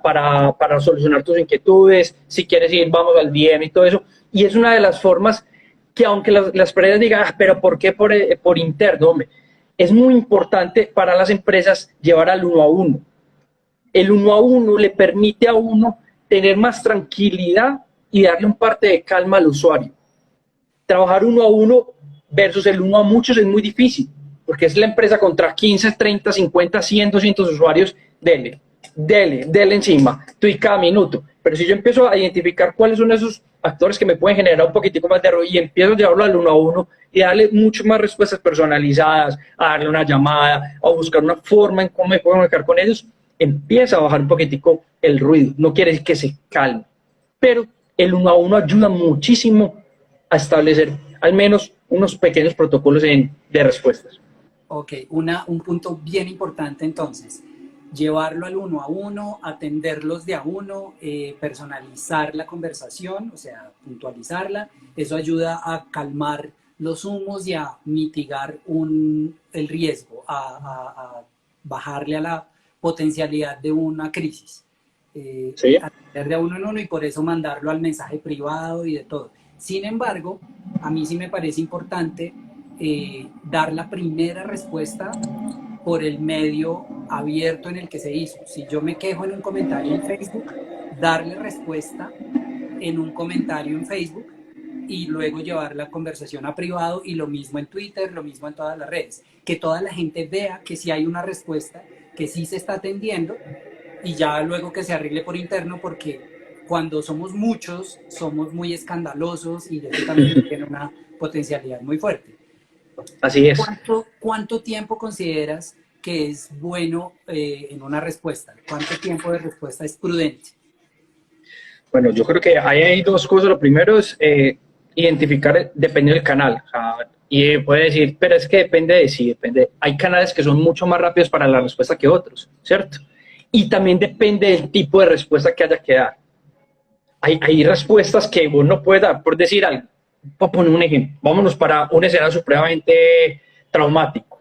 Speaker 2: solucionar tus inquietudes, si quieres ir, vamos al DM y todo eso. Y es una de las formas que aunque las empresas digan, pero ¿por qué por interno? Hombre, es muy importante para las empresas llevar al 1 a 1. El 1 a 1 le permite a uno tener más tranquilidad y darle un parte de calma al usuario. Trabajar 1 a 1 versus el 1 a muchos es muy difícil, porque es la empresa contra 15, 30, 50, 100, 200 usuarios, dele encima, tú y cada minuto. Pero si yo empiezo a identificar cuáles son esos actores que me pueden generar un poquitico más de ruido y empiezo a llevarlo al 1 a 1 y darle mucho más respuestas personalizadas, a darle una llamada, a buscar una forma en cómo me puedo comunicar con ellos, empieza a bajar un poquitico el ruido. No quiere decir que se calme, pero el 1 a 1 ayuda muchísimo a establecer al menos unos pequeños protocolos de respuestas.
Speaker 1: Ok, un punto bien importante entonces, llevarlo al 1 a 1, atenderlos de a uno, personalizar la conversación, o sea, puntualizarla, eso ayuda a calmar los humos y a mitigar el riesgo, a bajarle a la potencialidad de una crisis.
Speaker 2: Sí.
Speaker 1: Atender de a uno en uno y por eso mandarlo al mensaje privado y de todo. Sin embargo, a mí sí me parece importante dar la primera respuesta por el medio abierto en el que se hizo. Si yo me quejo en un comentario en Facebook, darle respuesta en un comentario en Facebook y luego llevar la conversación a privado, y lo mismo en Twitter, lo mismo en todas las redes. Que toda la gente vea que sí hay una respuesta, que sí se está atendiendo, y ya luego que se arregle por interno, porque cuando somos muchos, somos muy escandalosos y eso también tiene una potencialidad muy fuerte.
Speaker 2: Así es.
Speaker 1: ¿Cuánto tiempo consideras que es bueno en una respuesta? ¿Cuánto tiempo de respuesta es prudente?
Speaker 2: Bueno, yo creo que ahí hay dos cosas. Lo primero es identificar, depende del canal. O sea, y puede decir, pero es que depende de sí, depende. Hay canales que son mucho más rápidos para la respuesta que otros, ¿cierto? Y también depende del tipo de respuesta que haya que dar. Hay respuestas que vos no puedes dar, por decir algo. Voy a poner un ejemplo. Vámonos para un escenario supremamente traumático.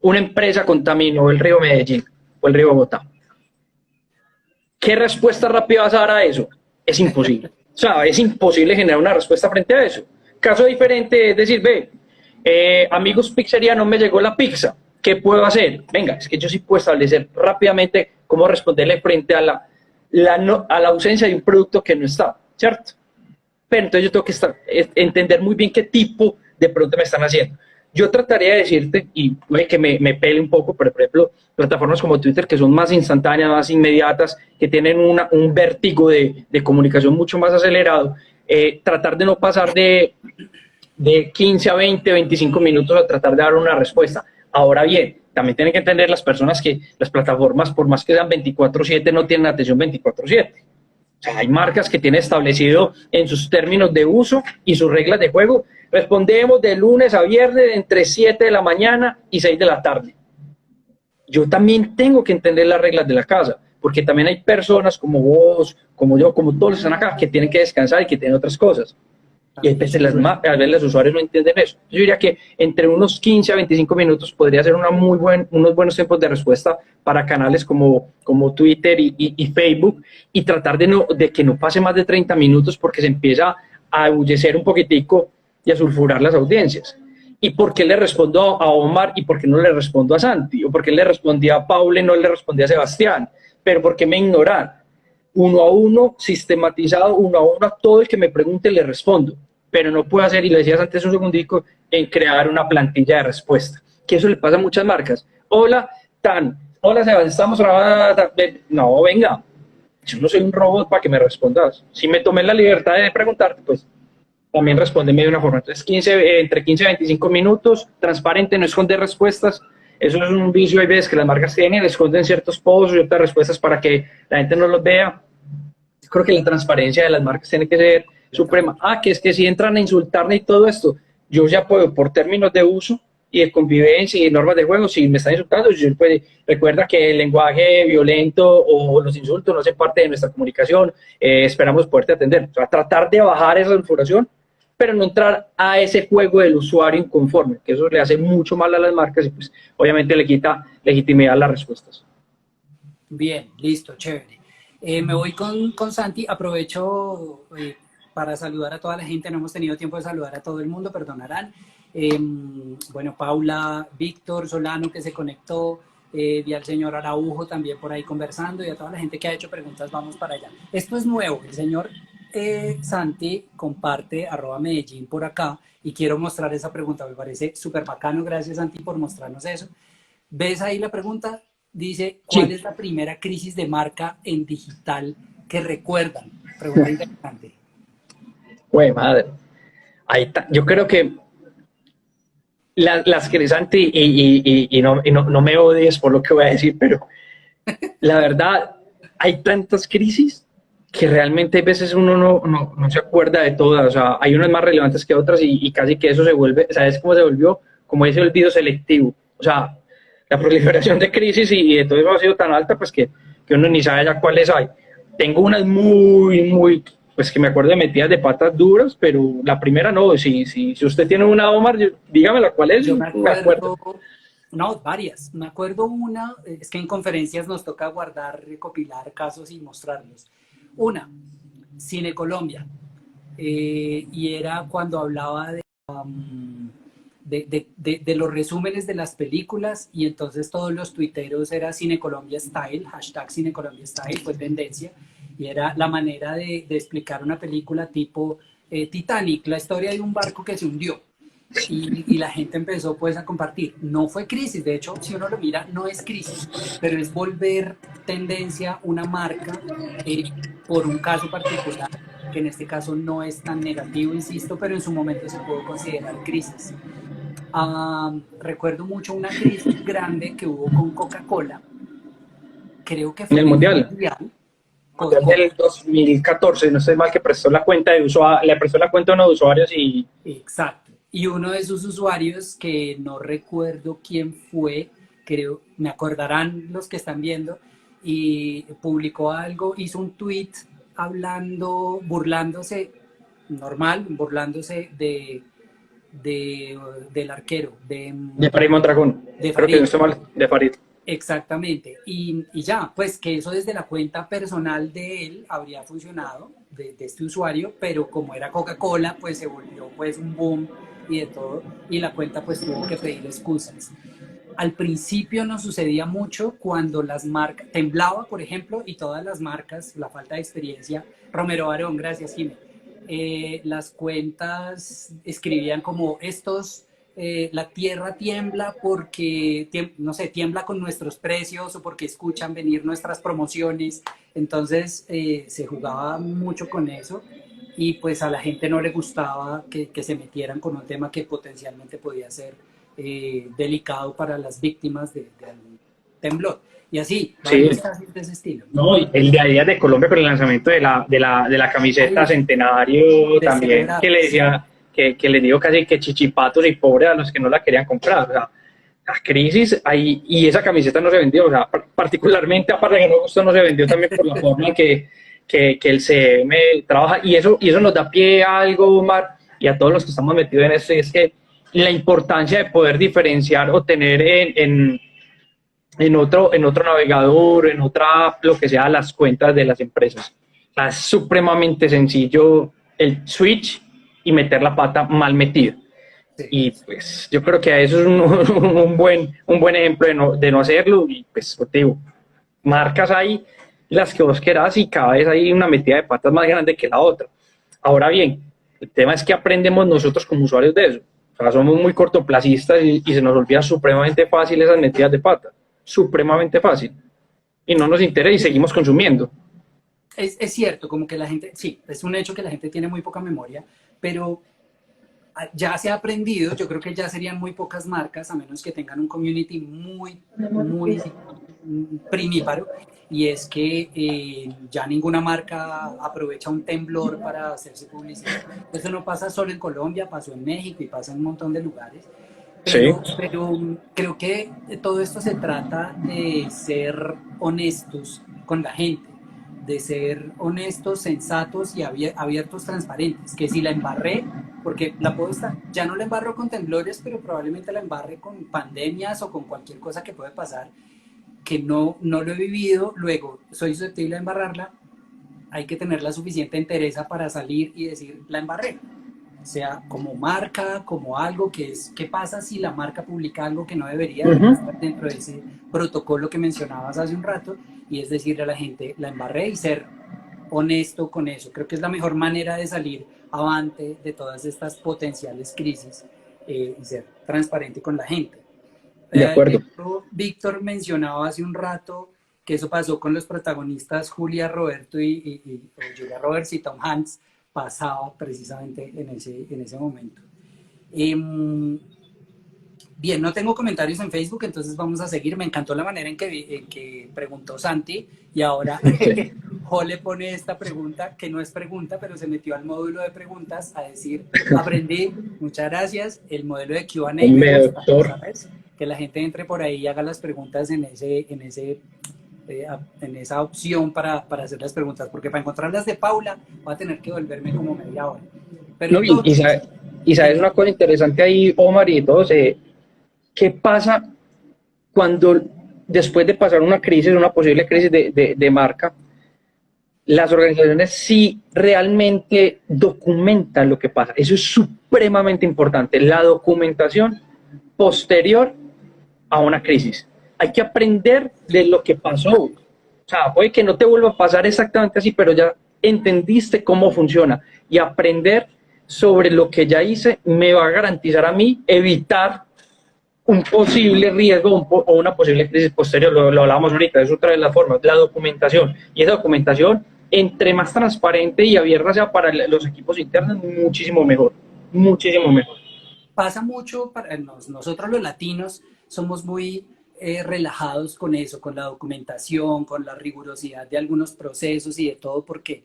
Speaker 2: Una empresa contaminó el río Medellín o el río Bogotá. ¿Qué respuesta rápida vas a dar a eso? Es imposible. O sea, es imposible generar una respuesta frente a eso. Caso diferente es decir, ve, amigos pizzería, no me llegó la pizza, ¿qué puedo hacer? Venga, es que yo sí puedo establecer rápidamente cómo responderle frente a a la ausencia de un producto que no está, ¿cierto? Pero entonces yo tengo que entender muy bien qué tipo de pregunta me están haciendo. Yo trataría de decirte, y puede que me pele un poco, pero por ejemplo, plataformas como Twitter, que son más instantáneas, más inmediatas, que tienen un vértigo de comunicación mucho más acelerado, tratar de no pasar de 15 a 20, 25 minutos a tratar de dar una respuesta. Ahora bien, también tienen que entender las personas que las plataformas, por más que sean 24/7, no tienen atención 24/7. O sea, hay marcas que tienen establecido en sus términos de uso y sus reglas de juego. Respondemos de lunes a viernes entre 7 de la mañana y 6 de la tarde. Yo también tengo que entender las reglas de la casa, porque también hay personas como vos, como yo, como todos los que están acá, que tienen que descansar y que tienen otras cosas. Y a veces los usuarios no entienden eso. Yo diría que entre unos 15 a 25 minutos podría ser unos buenos tiempos de respuesta para canales como Twitter y Facebook, y tratar de que no pase más de 30 minutos porque se empieza a ebullecer un poquitico y a sulfurar las audiencias. ¿Y por qué le respondo a Omar y por qué no le respondo a Santi? ¿O por qué le respondí a Paula y no le respondí a Sebastián? ¿Pero por qué me ignoran? Uno a uno, sistematizado, uno a uno, a todo el que me pregunte le respondo, pero no puedo hacer, y lo decías antes un segundico, en crear una plantilla de respuesta, que eso le pasa a muchas marcas. Hola, hola Sebastián, estamos grabando, no, venga, yo no soy un robot para que me respondas. Si me tomé la libertad de preguntarte, pues también respóndeme de una forma. Entonces, entre 15 y 25 minutos, transparente, no esconder respuestas. Eso es un vicio, hay veces que las marcas tienen, esconden ciertos posts y otras respuestas para que la gente no los vea. Yo creo que la transparencia de las marcas tiene que ser suprema. Que es que si entran a insultarme y todo esto, yo ya puedo, por términos de uso y de convivencia y de normas de juego, si me están insultando, recuerda que el lenguaje violento o los insultos no hacen parte de nuestra comunicación, esperamos poderte atender. O sea, tratar de bajar esa sulfuración, pero no entrar a ese juego del usuario inconforme, que eso le hace mucho mal a las marcas y pues obviamente le quita legitimidad a las respuestas.
Speaker 1: Bien, listo, chévere. Me voy con Santi, aprovecho para saludar a toda la gente, no hemos tenido tiempo de saludar a todo el mundo, perdonarán. Bueno, Paula, Víctor, Solano que se conectó, vi al señor Araujo también por ahí conversando y a toda la gente que ha hecho preguntas, vamos para allá. Esto es nuevo, el señor Santi comparte @Medellín por acá y quiero mostrar esa pregunta, me parece súper bacano, gracias Santi por mostrarnos eso. ¿Ves ahí la pregunta? Dice, ¿cuál es la primera crisis de marca en digital que recuerdan? Pregunta interesante.
Speaker 2: Güey, madre. Yo creo que las crisis, Santi, y no me odies por lo que voy a decir, pero la verdad, hay tantas crisis que realmente a veces uno no se acuerda de todas. O sea, hay unas más relevantes que otras y casi que eso se vuelve, ¿sabes cómo se volvió? Como ese olvido selectivo. O sea, la proliferación de crisis y de todo eso ha sido tan alta pues que uno ni sabe ya cuáles hay. Tengo unas muy, pues que me acuerdo de metidas de patas duras, pero la primera no. Si usted tiene una, Omar, dígamela cuál es.
Speaker 1: Yo me acuerdo. No, varias. Me acuerdo una, es que en conferencias nos toca guardar, recopilar casos y mostrarlos. Una, Cine Colombia. Y era cuando hablaba de los resúmenes de las películas y entonces todos los tuiteros era Cine Colombia Style, hashtag Cine Colombia Style, fue tendencia. Y era la manera de explicar una película tipo Titanic, la historia de un barco que se hundió. Y la gente empezó pues a compartir. No fue crisis, de hecho, si uno lo mira, no es crisis, pero es volver tendencia una marca por un caso particular, que en este caso no es tan negativo, insisto, pero en su momento se pudo considerar crisis. Recuerdo mucho una crisis grande que hubo con Coca-Cola, creo que fue
Speaker 2: en el Mundial. Mundial del 2014, no sé mal, que prestó la cuenta le prestó la cuenta a uno de usuarios y...
Speaker 1: Exacto. Y uno de sus usuarios, que no recuerdo quién fue, creo, me acordarán los que están viendo, y publicó algo, hizo un tweet hablando, burlándose, normal, burlándose del arquero.
Speaker 2: De Farid Mondragón.
Speaker 1: De
Speaker 2: Creo que no estoy mal, de Farid.
Speaker 1: Exactamente. Y ya, pues que eso desde la cuenta personal de él habría funcionado, de este usuario, pero como era Coca-Cola, pues se volvió pues un boom y de todo, y la cuenta pues tuvo que pedir excusas. Al principio nos sucedía mucho cuando las marcas, temblaba por ejemplo, y todas las marcas, la falta de experiencia, Romero Barón, gracias Jimmy, las cuentas escribían como estos, la tierra tiembla porque, no sé, tiembla con nuestros precios o porque escuchan venir nuestras promociones, entonces se jugaba mucho con eso y pues a la gente no le gustaba que se metieran con un tema que potencialmente podía ser delicado para las víctimas de algún temblor. Y así, varios
Speaker 2: Sí,
Speaker 1: casos de ese estilo.
Speaker 2: no, y el de allá de Colombia con el lanzamiento de la camiseta
Speaker 1: Uf,
Speaker 2: Centenario también, que
Speaker 1: descerebrado,
Speaker 2: le
Speaker 1: sí.
Speaker 2: decía, que le digo casi que chichipatos y pobres a los que no la querían comprar. O sea, la crisis ahí, y esa camiseta no se vendió, o sea, particularmente, aparte de que no gustó, no se vendió también por la forma en que el CM trabaja, y eso nos da pie a algo, Omar, y a todos los que estamos metidos en esto, y es que la importancia de poder diferenciar o tener en otro navegador, en otra app, lo que sea, las cuentas de las empresas. O sea, es supremamente sencillo el switch y meter la pata mal metida.
Speaker 1: Sí.
Speaker 2: Y pues yo creo que eso es un buen ejemplo de no hacerlo. Y pues, te digo, marcas ahí las que vos querás y cada vez hay una metida de patas más grande que la otra. Ahora bien, el tema es que aprendemos nosotros como usuarios de eso. O sea, somos muy cortoplacistas y se nos olvida supremamente fácil esas metidas de pata. Supremamente fácil. Y no nos interesa y seguimos consumiendo.
Speaker 1: Es cierto, como que la gente, sí, es un hecho que la gente tiene muy poca memoria, pero ya se ha aprendido, yo creo que ya serían muy pocas marcas, a menos que tengan un community muy, muy primíparo, y es que ya ninguna marca aprovecha un temblor para hacerse publicidad. Eso no pasa solo en Colombia, pasó en México y pasa en un montón de lugares,
Speaker 2: Sí.
Speaker 1: pero creo que todo esto se trata de ser honestos con la gente, de ser honestos, sensatos y abiertos, transparentes. Que si la embarré, porque la puedo estar, ya no la embarro con temblores, pero probablemente la embarre con pandemias o con cualquier cosa que puede pasar, que no lo he vivido, luego soy susceptible a embarrarla, hay que tener la suficiente entereza para salir y decir, la embarré, sea como marca, como algo que es, ¿qué pasa si la marca publica algo que no debería? Debería
Speaker 2: Uh-huh.
Speaker 1: estar dentro de ese protocolo que mencionabas hace un rato, y es decirle a la gente, la embarré, y ser honesto con eso. Creo que es la mejor manera de salir avante de todas estas potenciales crisis, y ser transparente con la gente.
Speaker 2: De acuerdo.
Speaker 1: Víctor mencionaba hace un rato que eso pasó con los protagonistas Julia Roberto Julia Roberts y Tom Hanks, pasaba precisamente en ese momento. Eh, Bien, no tengo comentarios en Facebook, entonces vamos a seguir. Me encantó la manera en que preguntó Santi, y ahora Jole pone esta pregunta, que no es pregunta, pero se metió al módulo de preguntas a decir, aprendí, muchas gracias, el modelo de Q&A me
Speaker 2: Hombre,
Speaker 1: gusta,
Speaker 2: doctor.
Speaker 1: ¿sabes? Que la gente entre por ahí y haga las preguntas en esa opción para hacer las preguntas, porque para encontrar las de Paula voy a tener que volverme como media hora. Pero
Speaker 2: No,
Speaker 1: entonces,
Speaker 2: y sabes
Speaker 1: dime.
Speaker 2: una cosa interesante ahí, Omar, y todos, ¿qué pasa cuando después de pasar una crisis, una posible crisis de marca, las organizaciones sí realmente documentan lo que pasa? Eso es supremamente importante, la documentación posterior a una crisis. Hay que aprender de lo que pasó. O sea, puede que no te vuelva a pasar exactamente así, pero ya entendiste cómo funciona, y aprender sobre lo que ya hice me va a garantizar a mí evitar un posible riesgo o una posible crisis posterior. Lo hablábamos ahorita, es otra de las formas, la documentación. Y esa documentación, entre más transparente y abierta sea para los equipos internos, muchísimo mejor. Muchísimo mejor.
Speaker 1: Pasa mucho para nosotros los latinos, somos muy relajados con eso, con la documentación, con la rigurosidad de algunos procesos y de todo, porque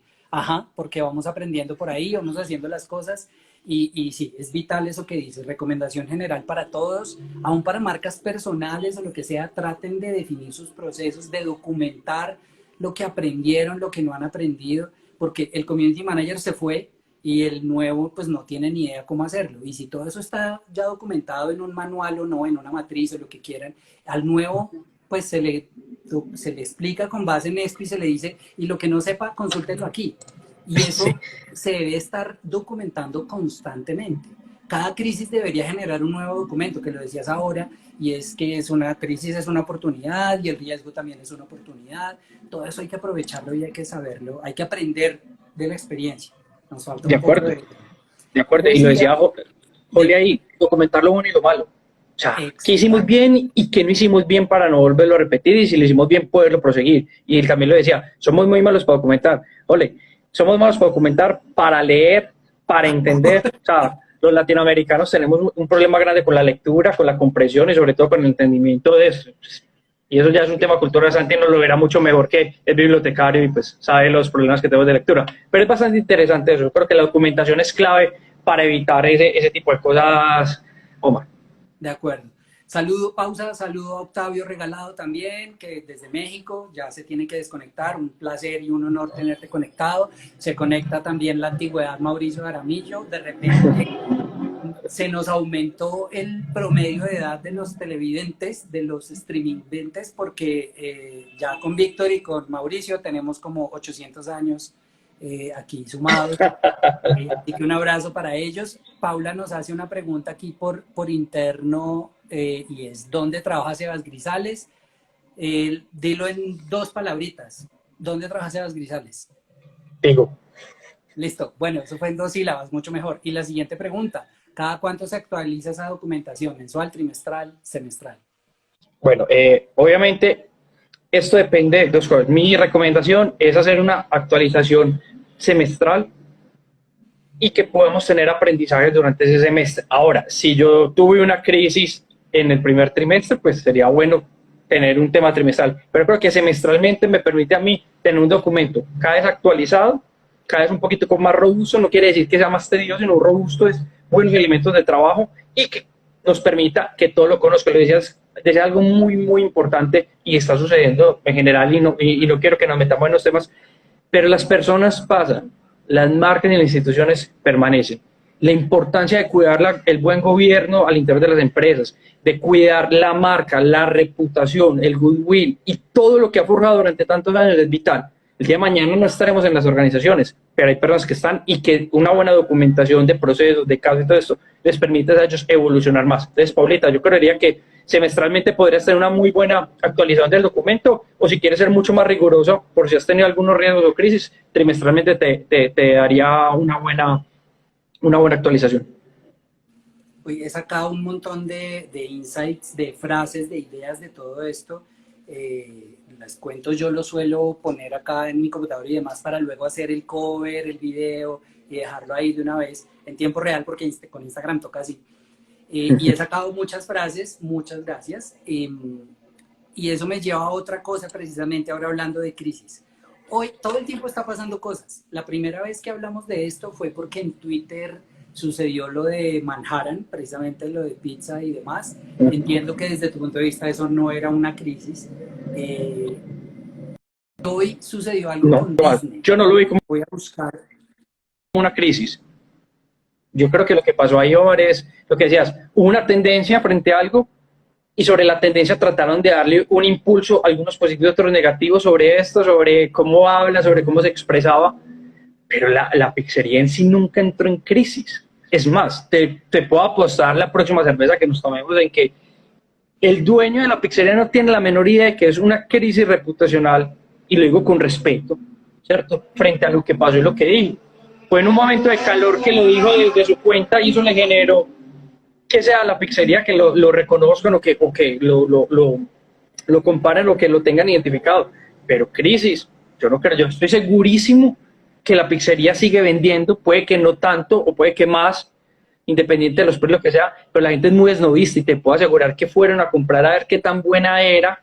Speaker 1: vamos aprendiendo por ahí, vamos haciendo las cosas, y sí, es vital eso que dices, recomendación general para todos, aún para marcas personales o lo que sea, traten de definir sus procesos, de documentar lo que aprendieron, lo que no han aprendido, porque el community manager se fue y el nuevo pues no tiene ni idea cómo hacerlo. Y si todo eso está ya documentado en un manual o no, en una matriz o lo que quieran, al nuevo pues se le explica con base en esto y se le dice, y lo que no sepa, consúltelo aquí. Y
Speaker 2: Sí.
Speaker 1: eso se debe estar documentando constantemente. Cada crisis debería generar un nuevo documento, que lo decías ahora, y es que es una crisis, es una oportunidad y el riesgo también es una oportunidad. Todo eso hay que aprovecharlo y hay que saberlo, hay que aprender de la experiencia. Nos falta
Speaker 2: De
Speaker 1: un poco
Speaker 2: acuerdo,
Speaker 1: de...
Speaker 2: de
Speaker 1: Yo
Speaker 2: acuerdo. Y lo
Speaker 1: decía,
Speaker 2: decía Jole
Speaker 1: dime,
Speaker 2: ahí, documentar lo bueno y lo malo. O sea, qué hicimos
Speaker 1: exacto,
Speaker 2: bien y qué no hicimos bien para no volverlo a repetir y si lo hicimos bien poderlo proseguir. Y él también lo decía, somos muy malos para documentar. Ole, somos malos para documentar, para leer, para entender. O sea, los latinoamericanos tenemos un problema grande con la lectura, con la comprensión y sobre todo con el entendimiento de eso. Y eso ya es un tema cultural. Santi nos lo verá mucho mejor que el bibliotecario y pues sabe los problemas que tenemos de lectura. Pero es bastante interesante eso. Yo creo que la documentación es clave para evitar ese tipo de cosas, Omar.
Speaker 1: de acuerdo. Saludo, pausa, saludo a Octavio Regalado también, que desde México ya se tiene que desconectar. Un placer y un honor tenerte conectado. Se conecta también la antigüedad Mauricio Jaramillo. De repente se nos aumentó el promedio de edad de los televidentes, de los streamingvidentes, porque ya con Víctor y con Mauricio tenemos como 800 años aquí sumados. Así que un abrazo para ellos. Paula nos hace una pregunta aquí por interno y es, ¿dónde trabaja Sebas Grisales? Dilo en dos palabritas. ¿Dónde trabaja Sebas Grisales?
Speaker 2: Digo,
Speaker 1: Listo. Bueno, eso fue en dos sílabas, mucho mejor. Y la siguiente pregunta, ¿cada cuánto se actualiza esa documentación? ¿Mensual, trimestral, semestral?
Speaker 2: bueno, obviamente esto depende de dos cosas. Mi recomendación es hacer una actualización semestral y que podamos tener aprendizajes durante ese semestre. Ahora, si yo tuve una crisis en el primer trimestre, pues sería bueno tener un tema trimestral. Pero creo que semestralmente me permite a mí tener un documento cada vez actualizado, cada vez un poquito más robusto. No quiere decir que sea más tedioso, sino robusto, es buenos elementos de trabajo y que nos permita que todo lo conozca. Lo decías, decía algo muy, muy importante y está sucediendo en general y no quiero que nos metamos en los temas, pero las personas pasan, las marcas y las instituciones permanecen. La importancia de cuidar el buen gobierno al interior de las empresas, de cuidar la marca, la reputación, el goodwill y todo lo que ha forjado durante tantos años es vital. El día de mañana no estaremos en las organizaciones, pero hay personas que están y que una buena documentación de procesos, de casos y todo esto les permite a ellos evolucionar más. Entonces, Paulita, yo creería que semestralmente podrías tener una muy buena actualización del documento o si quieres ser mucho más riguroso, por si has tenido algunos riesgos o crisis, trimestralmente te daría una buena actualización.
Speaker 1: Hoy he sacado un montón de insights, de frases, de ideas de todo esto. Las cuento, yo lo suelo poner acá en mi computador y demás para luego hacer el cover, el video y dejarlo ahí de una vez en tiempo real porque con Instagram toca así. Y he sacado muchas frases, muchas gracias. Y eso me lleva a otra cosa precisamente ahora hablando de crisis. Hoy todo el tiempo está pasando cosas. La primera vez que hablamos de esto fue porque en Twitter sucedió lo de Manhattan, precisamente lo de pizza y demás. Entiendo que desde tu punto de vista eso no era una crisis. Hoy sucedió algo
Speaker 2: No,
Speaker 1: con Disney.
Speaker 2: yo no lo vi como
Speaker 1: Voy a buscar.
Speaker 2: una crisis. Yo creo que lo que pasó ahí, Omar, es lo que decías, hubo una tendencia frente a algo y sobre la tendencia trataron de darle un impulso, algunos positivos, otros negativos sobre esto, sobre cómo habla, sobre cómo se expresaba, pero la pizzería en sí nunca entró en crisis. Es más, te puedo apostar la próxima cerveza que nos tomemos en que el dueño de la pizzería no tiene la menor idea de que es una crisis reputacional, y lo digo con respeto, ¿cierto? Frente a lo que pasó y lo que dijo. Fue en un momento de calor que lo dijo desde su cuenta y eso le generó que sea la pizzería que lo reconozcan o que lo comparen o que lo tengan identificado. Pero crisis, yo no creo, yo estoy segurísimo que la pizzería sigue vendiendo, puede que no tanto o puede que más, independiente de los precios que sea, pero la gente es muy esnovista y te puedo asegurar que fueron a comprar a ver qué tan buena era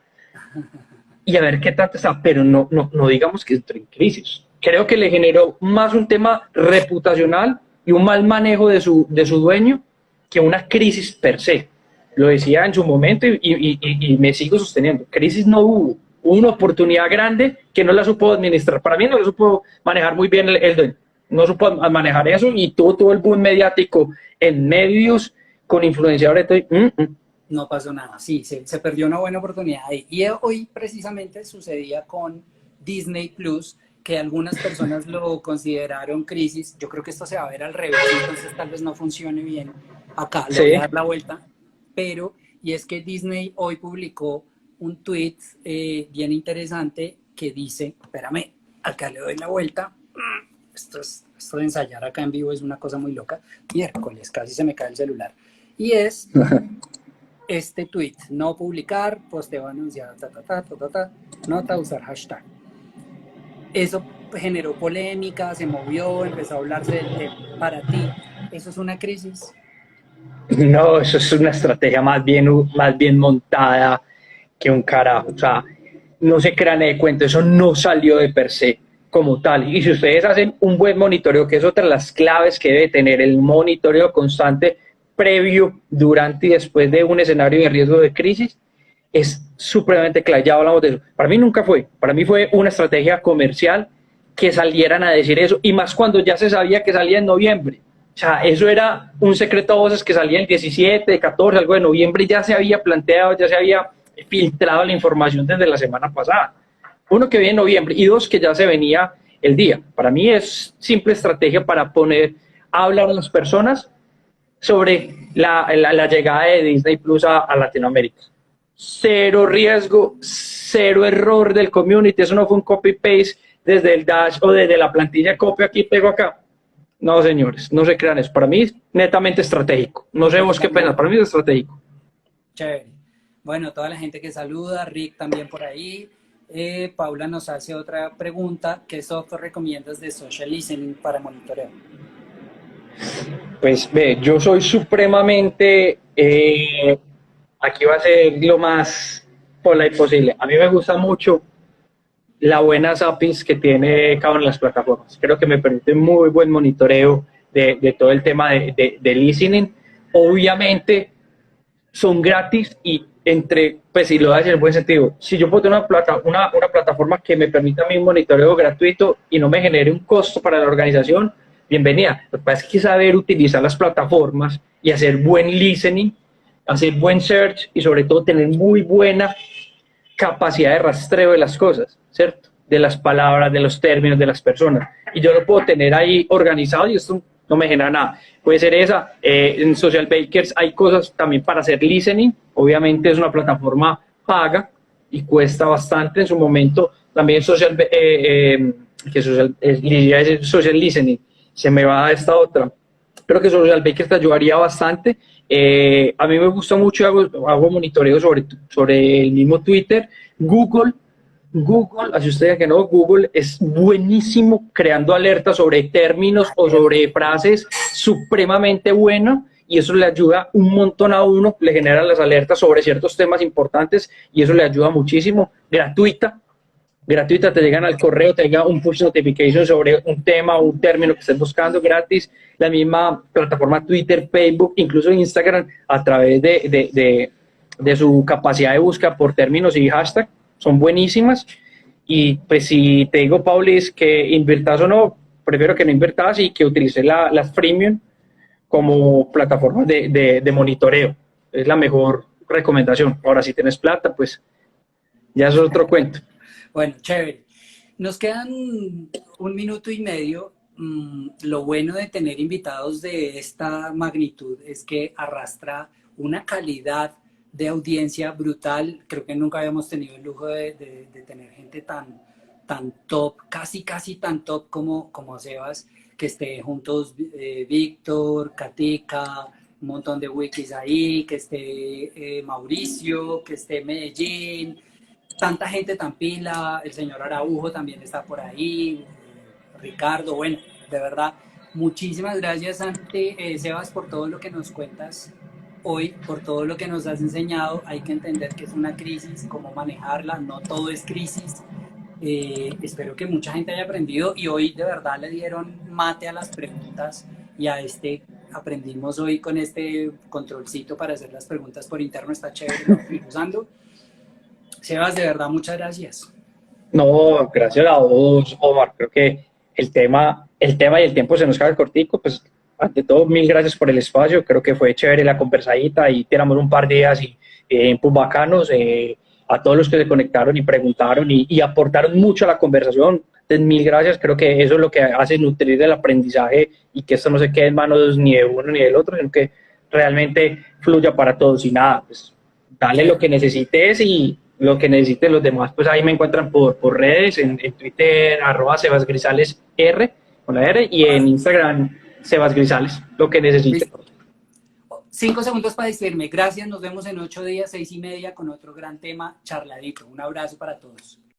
Speaker 2: y a ver qué tanto está, pero no digamos que entró en crisis. Creo que le generó más un tema reputacional y un mal manejo de su dueño que una crisis per se. Lo decía en su momento y me sigo sosteniendo. Crisis no hubo. Hubo una oportunidad grande que no la supo administrar. Para mí no la supo manejar muy bien el dueño. No supo manejar eso y tuvo todo el boom mediático en medios con influenciadores.
Speaker 1: No pasó nada, sí, se perdió una buena oportunidad ahí. Y hoy precisamente sucedía con Disney Plus, que algunas personas lo consideraron crisis. Yo creo que esto se va a ver al revés, entonces tal vez no funcione bien acá, le voy a dar la vuelta, pero, y es que Disney hoy publicó un tweet bien interesante que dice, espérame, acá le doy la vuelta, esto de ensayar acá en vivo es una cosa muy loca, miércoles, casi se me cae el celular, y es este tweet, no publicar, posteo anunciado, nota, usar hashtag. Eso generó polémica, se movió, empezó a hablarse del tema. Para ti, ¿eso es una crisis?
Speaker 2: No, eso es una estrategia más bien montada que un carajo. O sea, no se crean de cuento, eso no salió de per se como tal. Y si ustedes hacen un buen monitoreo, que es otra de las claves que debe tener el monitoreo constante previo, durante y después de un escenario de riesgo de crisis, es supremamente clave. Ya hablamos de eso. Para mí nunca fue. Para mí fue una estrategia comercial que salieran a decir eso, y más cuando ya se sabía que salía en noviembre. O sea, eso era un secreto a voces que salía el 17, 14, algo de noviembre, ya se había planteado, ya se había filtrado la información desde la semana pasada. Uno, que viene en noviembre, y dos, que ya se venía el día. Para mí es simple estrategia para poner a hablar a las personas sobre la llegada de Disney Plus a Latinoamérica. Cero riesgo, cero error del community, eso no fue un copy-paste desde el dash o desde la plantilla, copio aquí, pego acá. No, señores, no se crean eso. Para mí es netamente estratégico. No sé vos qué pensás, para mí es estratégico.
Speaker 1: Chévere. Bueno, toda la gente que saluda, Rick también por ahí. Paula nos hace otra pregunta. ¿Qué software recomiendas de social listening para monitoreo?
Speaker 2: Pues ve, yo soy supremamente, aquí va a ser lo más polite posible. A mí me gusta mucho las buenas APIs que tiene cada una de las plataformas. Creo que me permite muy buen monitoreo de todo el tema de listening. Obviamente son gratis y pues si lo das en el buen sentido, si yo puedo tener una plataforma que me permita a mí un monitoreo gratuito y no me genere un costo para la organización, bienvenida. Lo que pasa es que saber utilizar las plataformas y hacer buen listening, hacer buen search y sobre todo tener muy buena capacidad de rastreo de las cosas, ¿cierto? De las palabras, de los términos, de las personas. Y yo lo puedo tener ahí organizado y esto no me genera nada. Puede ser esa. En Social Bakers hay cosas también para hacer listening. Obviamente es una plataforma paga y cuesta bastante en su momento. También social listening. Se me va a esta otra. Creo que Social Bakers te ayudaría bastante. A mí me gusta mucho, hago monitoreo sobre el mismo Twitter. Google, así usted diga que no, Google es buenísimo creando alertas sobre términos o sobre frases, supremamente bueno, y eso le ayuda un montón a uno, le genera las alertas sobre ciertos temas importantes y eso le ayuda muchísimo. Gratuita, te llegan al correo, te llega un push notification sobre un tema o un término que estés buscando gratis. La misma plataforma Twitter, Facebook, incluso Instagram, a través de su capacidad de búsqueda por términos y hashtag, son buenísimas. Y pues si te digo, Paulis, que inviertas o no, prefiero que no inviertas y que utilices las freemium como plataforma de monitoreo. Es la mejor recomendación. Ahora, si tienes plata, pues ya es otro cuento.
Speaker 1: Bueno, chévere. Nos quedan 1 minuto y medio. Lo bueno de tener invitados de esta magnitud es que arrastra una calidad de audiencia brutal. Creo que nunca habíamos tenido el lujo de tener gente tan top, casi tan top como Sebas, que esté juntos Víctor, Katica, un montón de wikis ahí, que esté Mauricio, que esté Medellín, tanta gente tan pila, el señor Araujo también está por ahí, Ricardo, bueno, de verdad, muchísimas gracias, Sebas, por todo lo que nos cuentas hoy, por todo lo que nos has enseñado. Hay que entender que es una crisis, cómo manejarla, no todo es crisis. Espero que mucha gente haya aprendido y hoy de verdad le dieron mate a las preguntas y aprendimos hoy con este controlcito para hacer las preguntas por interno, está chévere, lo estoy usando. Sebas, de verdad, muchas gracias.
Speaker 2: No, gracias a vos, Omar. Creo que el tema y el tiempo se nos queda cortico, pues ante todo, mil gracias por el espacio. Creo que fue chévere la conversadita y tiramos un par de días pues bacanos. A todos los que se conectaron y preguntaron y aportaron mucho a la conversación. Entonces, mil gracias, creo que eso es lo que hace nutrir el aprendizaje y que esto no se quede en manos ni de uno ni del otro, sino que realmente fluya para todos. Y nada, pues dale lo que necesites y lo que necesiten los demás, pues ahí me encuentran por redes, en Twitter, @SebasGrisales R, con la R, y en Instagram, Sebas Grisales, lo que necesiten.
Speaker 1: Listo. 5 segundos para despedirme. Gracias, nos vemos en 8 días, 6:30, con otro gran tema charladito. Un abrazo para todos.